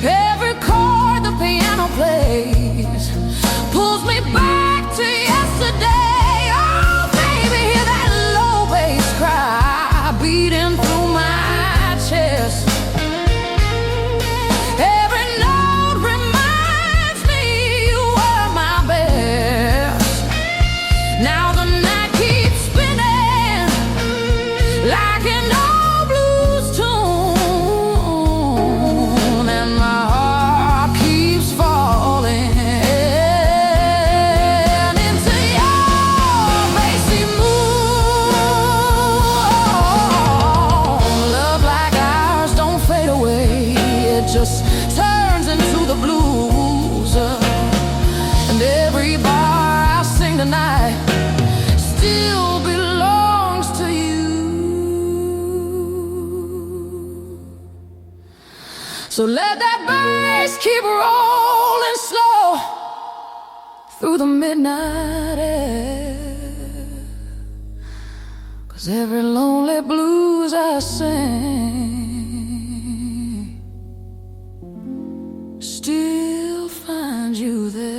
Every chord the piano plays pulls me back to yesterday. Oh, baby, hear that low bass cry beating through my chest. Every note reminds me you were my best. Now the night keeps spinning like an old blues tune, and my heart keeps falling into your bassy moon. Love like ours don't fade away, it just turns into the blues. And every bar I sing tonight still belongs to you. So let that bass keep rolling slow through the midnight air, 'cause every lonely blues I sing still finds you there.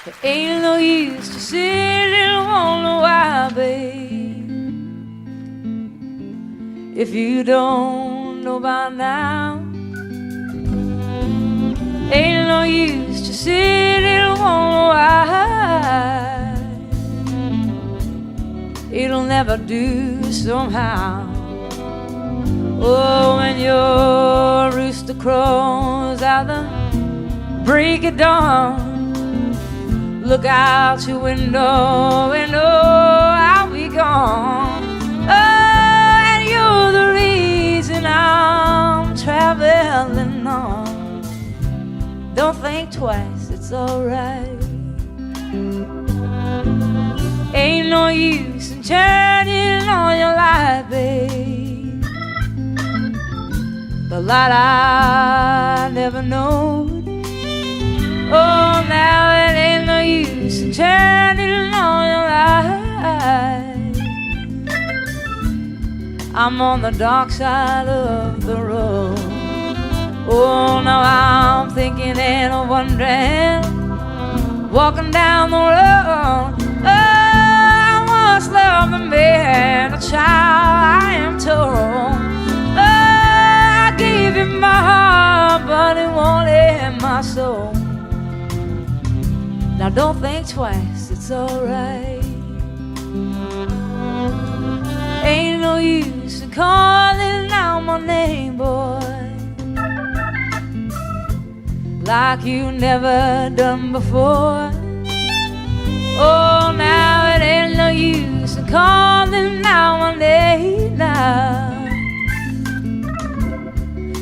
There ain't no use to sit and wonder why, babe, if you don't know by now. Ain't no use to sit and wonder why. It'll never do somehow. Oh, when your rooster crows out the break of dawn, look out your window and oh, I'll be gone. Oh, and you're the reason I'm traveling on. Don't think twice, it's alright. Ain't no use in turning on your light, babe. The light I never knowed. Oh, now it ain't no use in turning on your light. I'm on the dark side of the road. Oh, now I'm thinking and wondering, walking down the road. Oh, I once loved a man, a child, I am told. Oh, I gave him my heart, but he wanted my soul. Now don't think twice, it's alright. Ain't no use in calling out my name, boy, like you never done before. Oh, now it ain't no use in calling out my name now.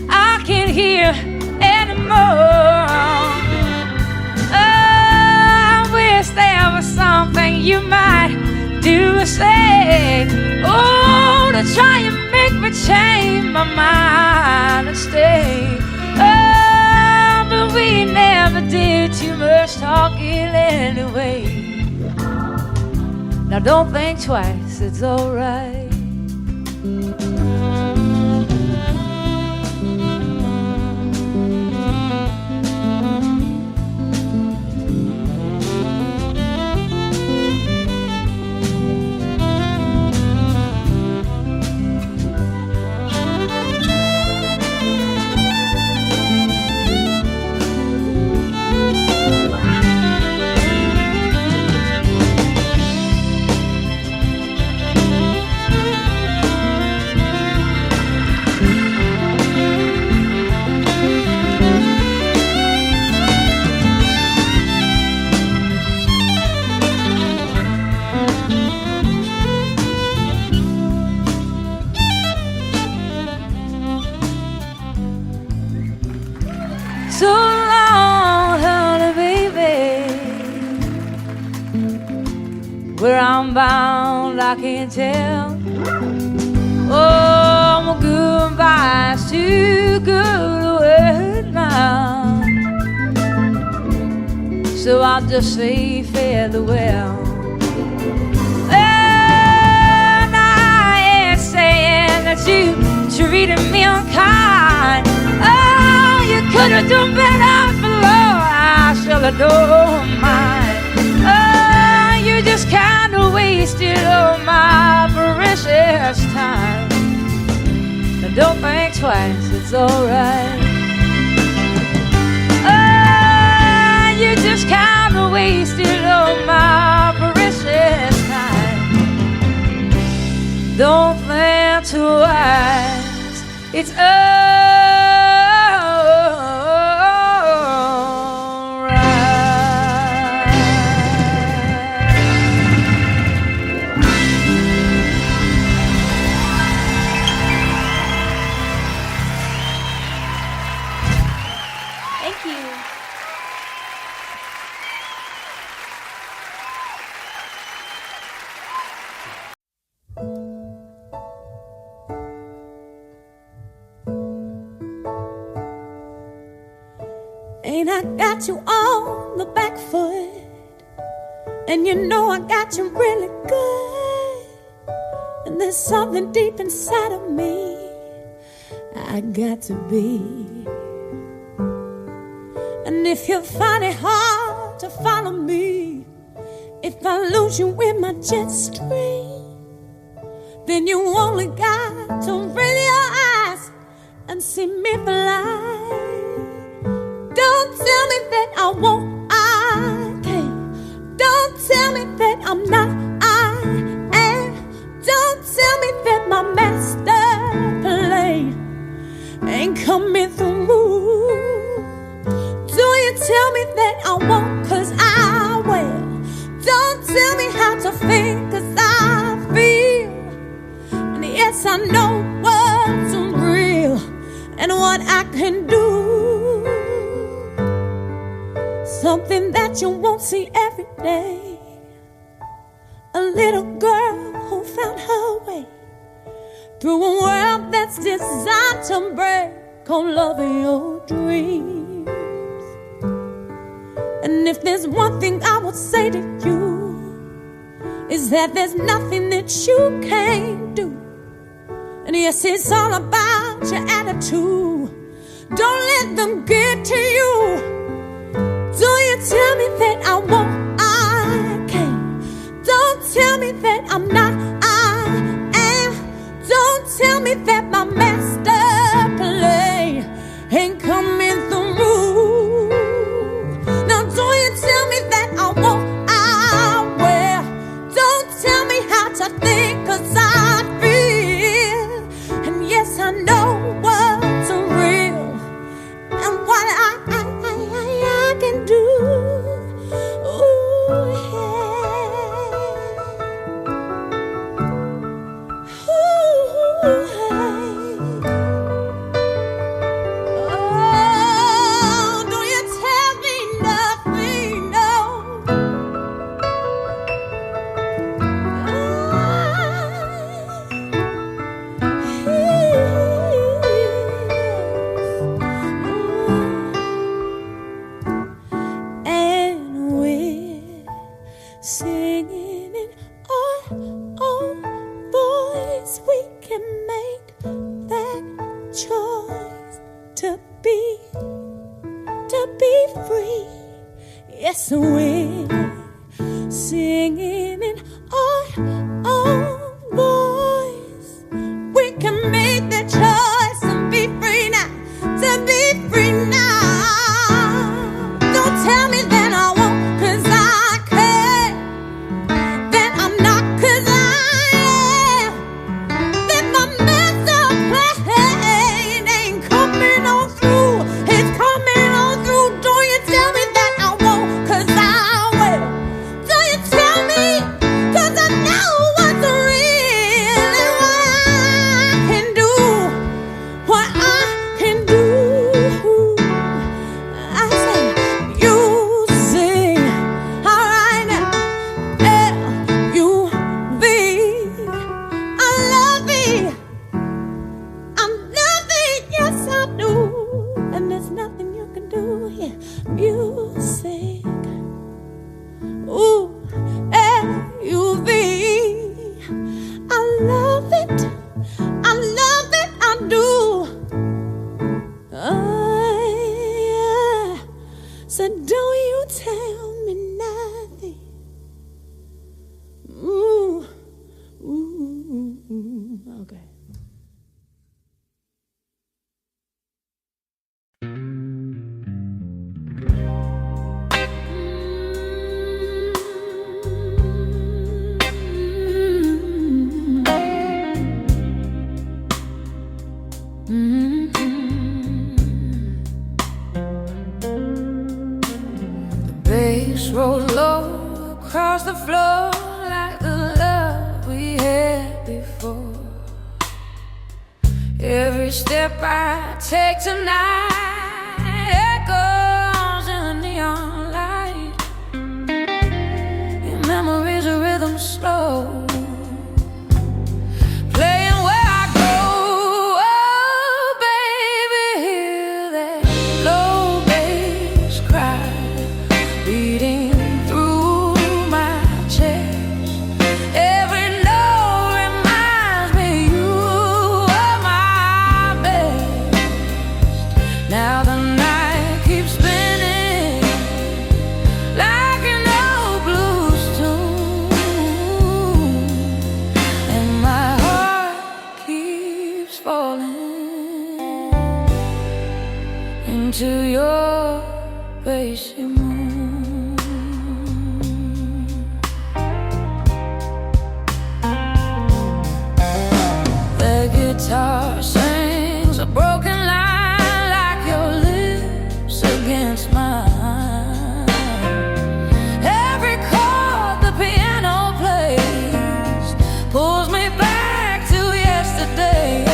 I can't hear anymore. Oh, I wish there was something you might do or say. Oh, to try and make me change my mind and stay. Oh, but we never did too much talking anyway. Now don't think twice, it's alright. So long, honey, baby. Where I'm bound, I can't tell. Oh, my goodbye's too good a word now. So I'll just say farewell. And I ain't saying that you treated me unkind. Oh, you could have done better below. I shall adore mine. Oh, you just kind of wasted all my precious time. Now don't think twice, it's alright. Oh, you just kind of wasted all my precious time. Don't think twice, it's Ain't I got you on the back foot? And you know I got you really good. And there's something deep inside of me I got to be. And if you find it hard to follow me, if I lose you in my jet stream, then you only got to raise your eyes and see me fly. Don't tell me that I won't, I can't. Don't tell me that I'm not, I am. Don't tell me that my master plan ain't coming through. Do you tell me that I won't, 'cause I will. Don't tell me how to think, 'cause I feel. And yes, I know what's real and what I can do. Something that you won't see every day. A little girl who found her way through a world that's designed to break on loving your dreams. And if there's one thing I would say to you, is that there's nothing that you can't do. And yes, it's all about your attitude. Don't let them get to you. Do you tell me that I won't, I can't. Don't tell me that I'm not, I am. Don't tell me that my master plan ain't coming through. Now do you tell me that I won't, I will. Don't tell me how to think, 'cause I feel. And yes, I know what's real and what I can do. Ooh, yeah. Ooh, hey. Oh, don't you tell me nothing, no. And we're singing in our own voice. We can make that choice to be free. Yes, we're singing in our own voice. We can make that choice and be free now, to be free now. Don't tell me that I won't, 'cause I can't. That I'm not, 'cause I am. That my master plan ain't coming on through. It's coming on through. Don't you tell me that I won't, 'cause I will. Don't you tell me, 'cause I know what's real and what I can do. What I can do. I say, you sing, all right now. L-U-V. I love it. I'm nothing, yes I do. And there's nothing you can do. Yeah, music. Ooh, L-U-V. I love it. I love it. I do. Yeah. So don't you tell me nothing. Ooh, ooh, okay. Bass rolls low across the floor like the love we had before. Every step I take tonight echoes in the neon light. Your memory's a rhythm slow, playing where I go. Oh, baby, hear that low bass cry beating through my chest. Every note reminds me you are my best. Now the night keeps spinning like an old blues tune. bassy moon. The guitar sings a broken line like your lips against mine. Every chord the piano plays pulls me back to yesterday.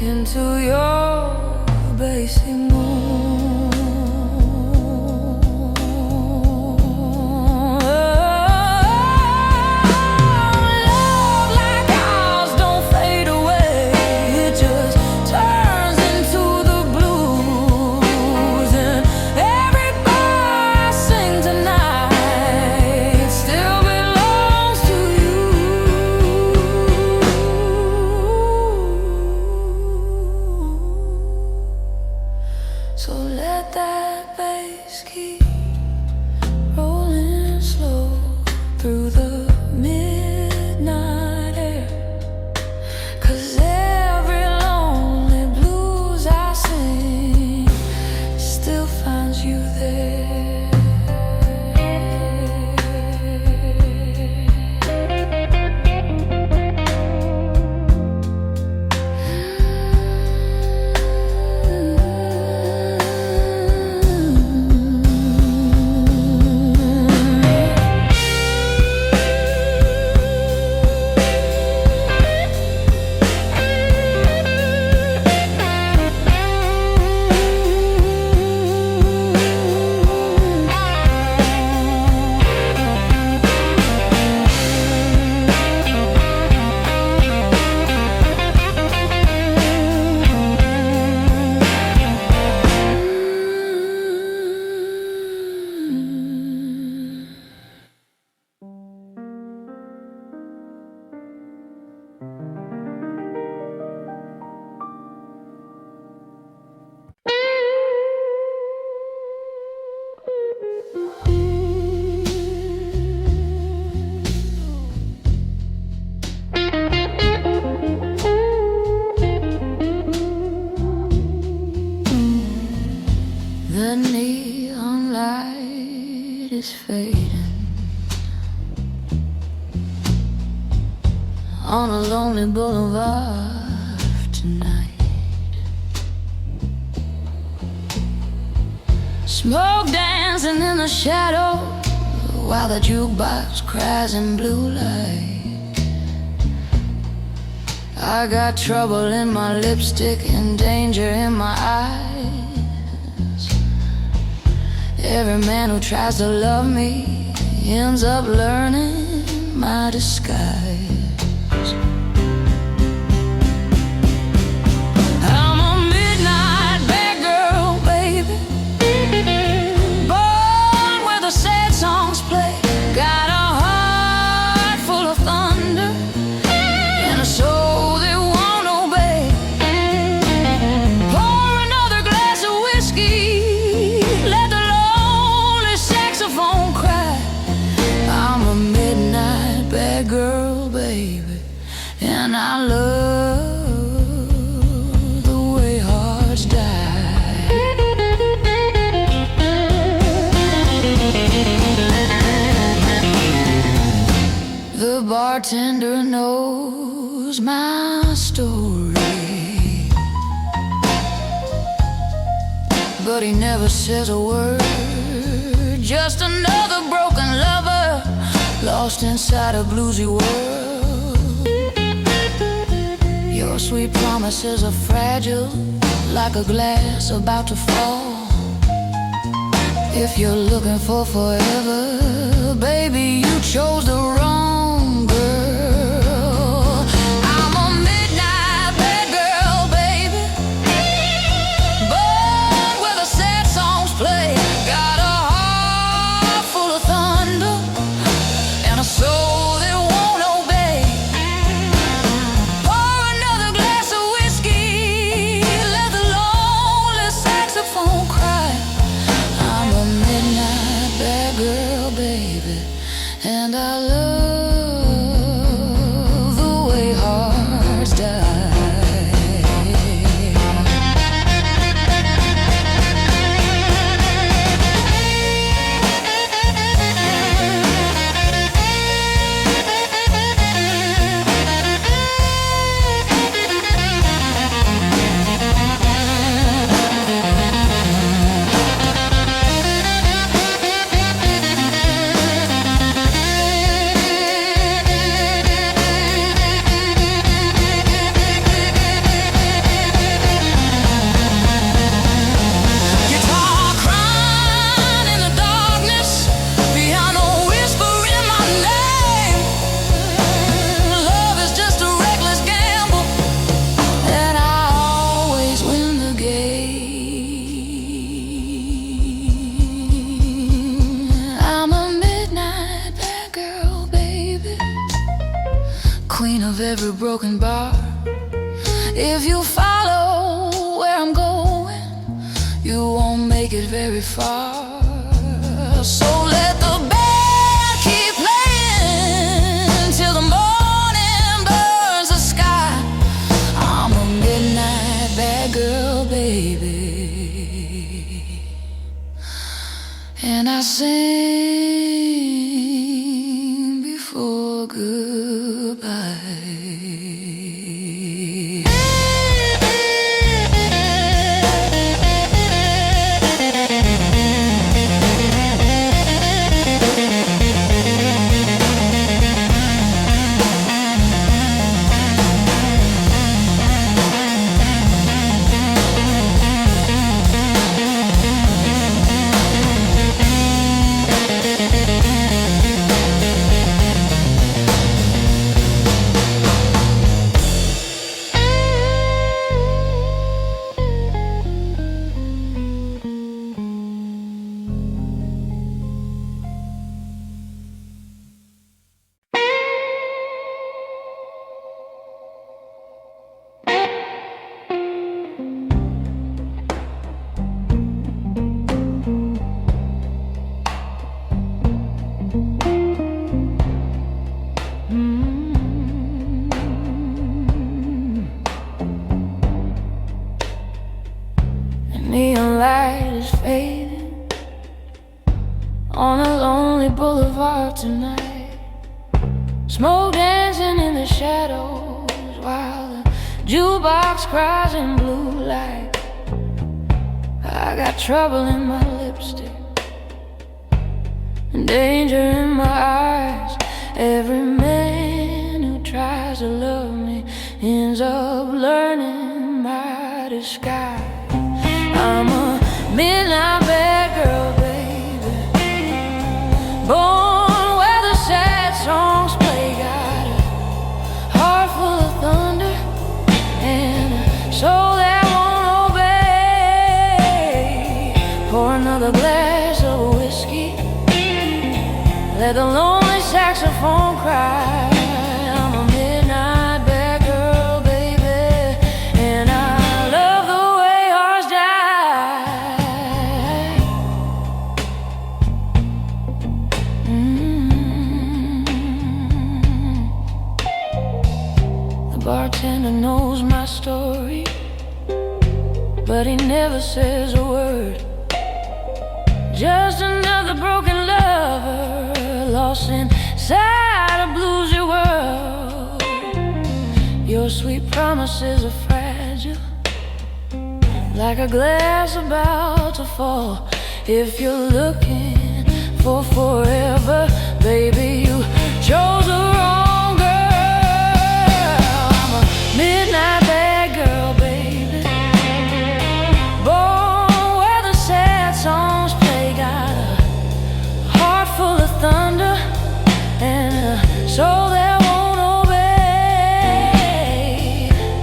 Into your bassy moon. Love like ours don't fade away. It just turns into the blues. And every bar I sing tonight still belongs to you. So let that bass keep rolling slow through the midnight air. 'Cause every lonely blues I sing still finds you there. The neon light is fading on a lonely boulevard tonight. Smoke dancing in the shadow while the jukebox cries in blue light. I got trouble in my lipstick and danger in my eyes. Every man who tries to love me ends up learning my disguise. I'm a midnight bad girl, baby, born where the sad songs play. Got a heart full of thunder and a soul that won't obey. Pour another glass of whiskey, let the saxophone cry. I'm a midnight bad girl, baby, and I love the way hearts die. The bartender knows my story, but he never says a word. Just another broken lover lost inside a bluesy world. Your sweet promises are fragile, like a glass about to fall. If you're looking for forever, baby, you chose the wrong girl. very far. So let the band keep playing till the morning burns the sky. I'm a midnight bad girl, baby, and I sing before goodbye. Neon light is fading on a lonely boulevard tonight. Smoke dancing in the shadows while the jukebox cries in blue light. I got trouble in my lipstick and danger in my eyes. Every man who tries to love me ends up learning my disguise. I'm a midnight bad girl, baby, born where the sad songs play. Got a heart full of thunder and a soul that won't obey. Pour another glass of whiskey, let the lonely saxophone cry. I'm a midnight bad girl, baby, and I love the way hearts die. The bartender knows my story, but he never says a word. Just another broken lover lost inside a bluesy world. Your sweet promises are fragile, like a glass about to fall. If you're looking for forever, baby, you chose the wrong girl. I'm a midnight bad girl, baby, born where the sad songs play. Got a heart full of thunder and a soul that won't obey.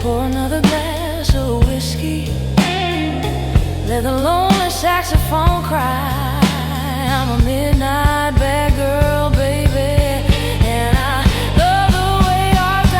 Pour another glass of whiskey, let the lonely saxophone cry. I'm a midnight bad girl, baby, and I love the way hearts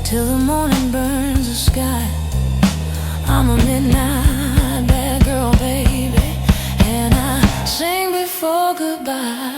till the morning burns the sky. I'm a midnight bad girl, baby, and I sing before goodbye.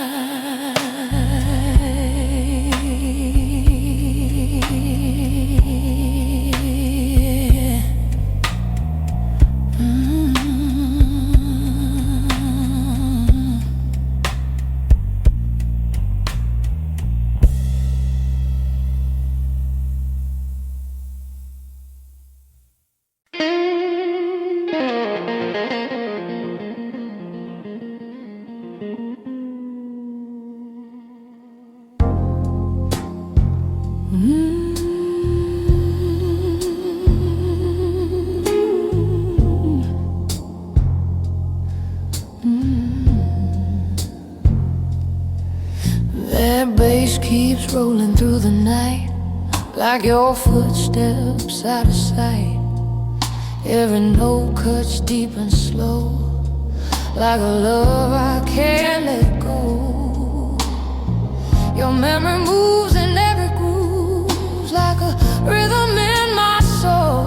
That bass keeps rolling through the night, like your footsteps out of sight. Every note cuts deep and slow, like a love I can't let go. Your memory moves in every groove, like a rhythm in my soul.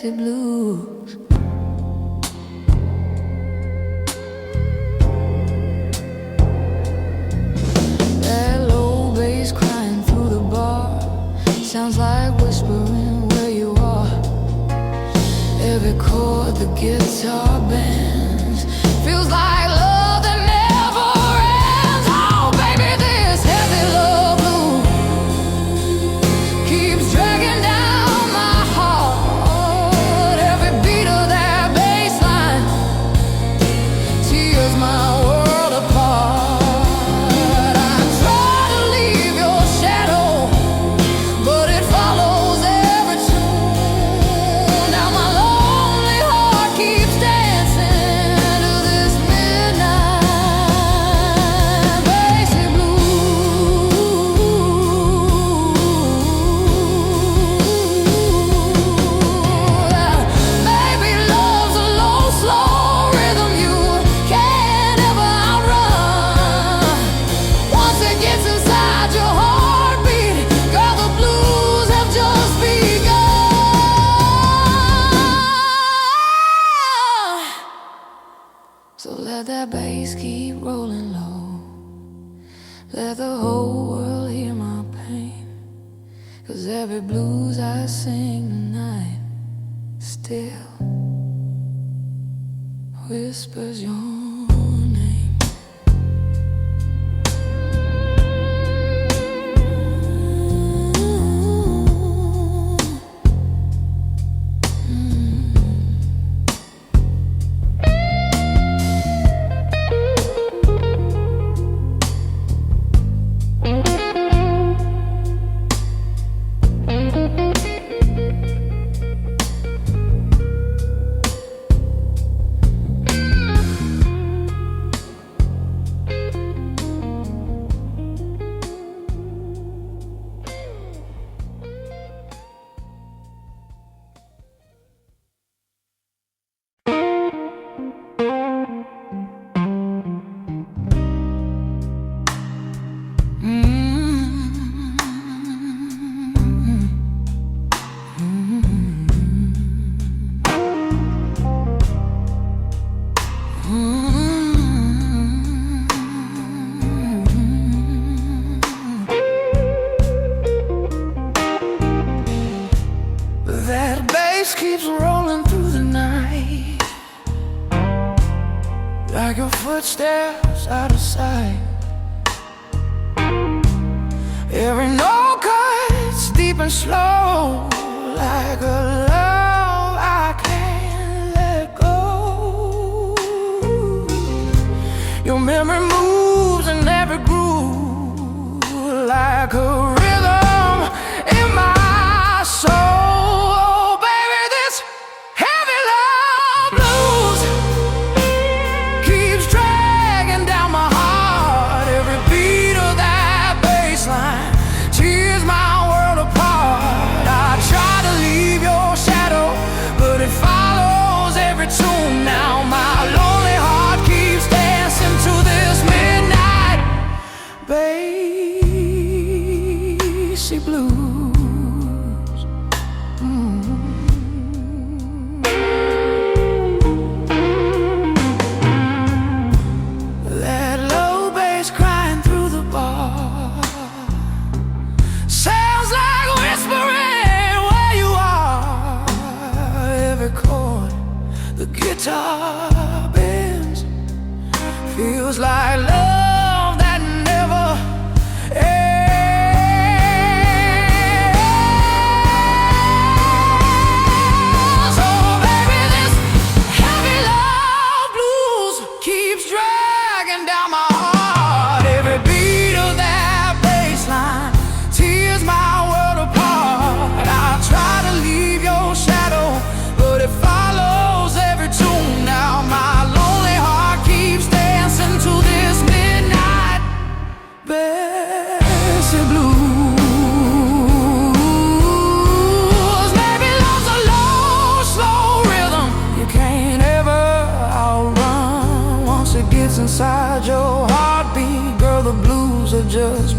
Blues. That low bass crying through the bar sounds like whispering where you are. Every chord the guitar bends feels like love that never ends. Oh baby, this heavy love blues keeps dragging down my heart. My world apart. I try to leave your shadow, but it follows every tune. Now my lonely heart keeps dancing to this midnight basic blues. Baby, love's a low, slow rhythm you can't ever outrun. Once it gets inside your heartbeat, girl, the blues have just begun. So let that bass keep rolling low. Let the whole world hear my pain. 'Cause every blues I sing tonight still whispers your name. Keeps rolling through the night, like your footsteps out of sight. Every note cuts deep and slow, like a love I can't let go.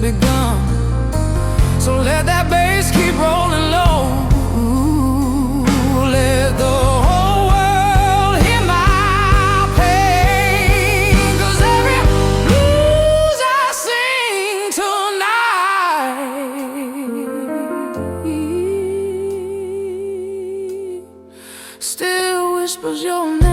begun. So let that bass keep rolling low. Let the whole world hear my pain. 'Cause every blues I sing tonight still whispers your name.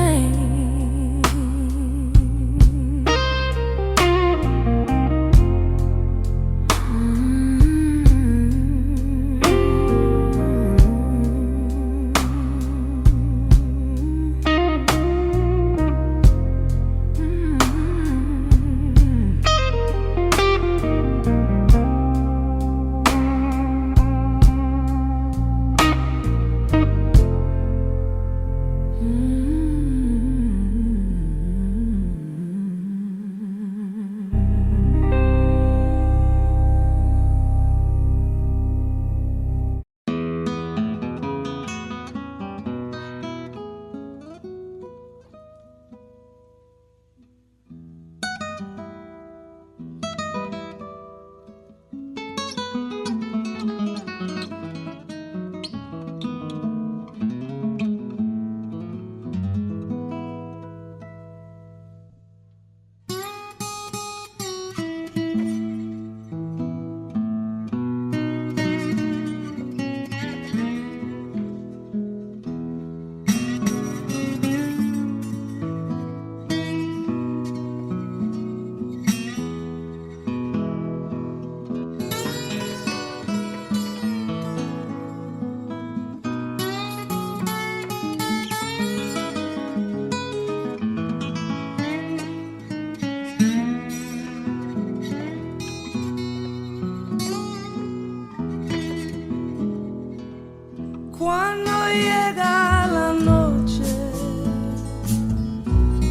Cuando llega la noche,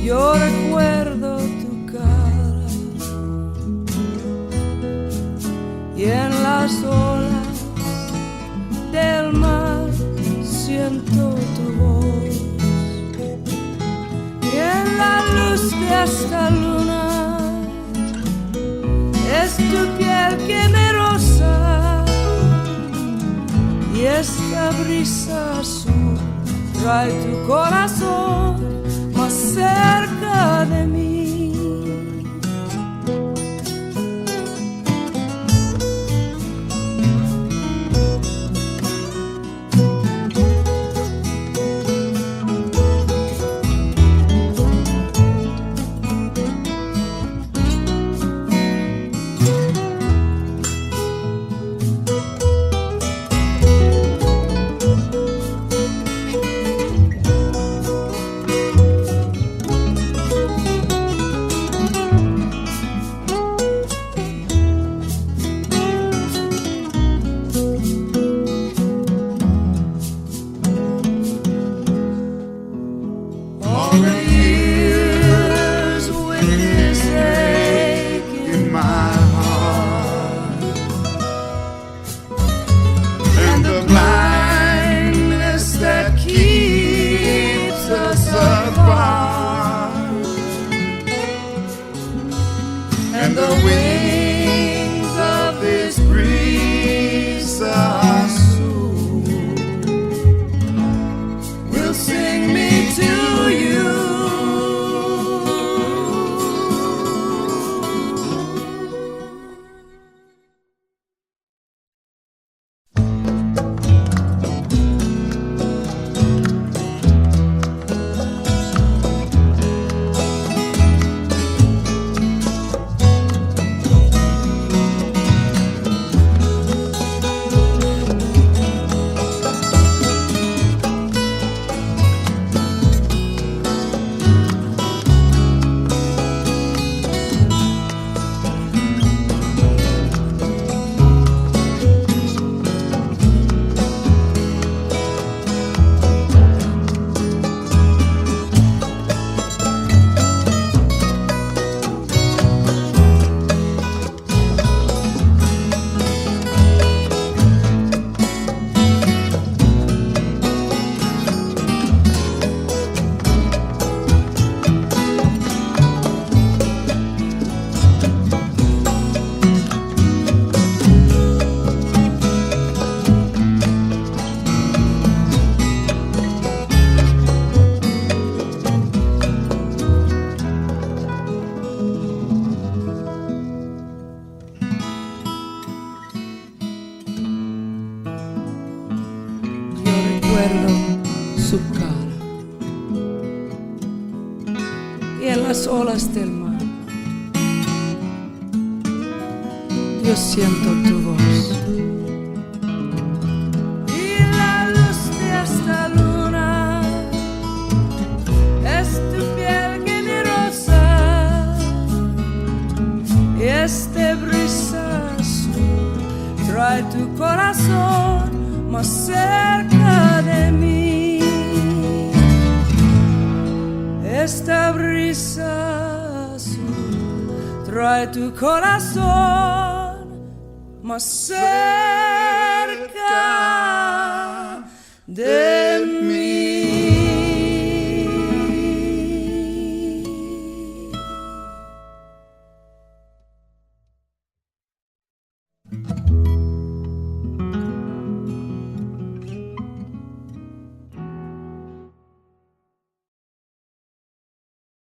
yo recuerdo tu cara y en las olas del mar siento tu voz y en la luz de esta luna es tu piel que me roza. Y esta brisa azul trae tu corazón más cerca de mí. su cara y en las olas del mar yo siento tu voz. Y la luz de esta luna es tu piel generosa y este brisa azul trae tu corazón más cerca de mí. Esta brisa azul trae tu corazón más cerca de mí.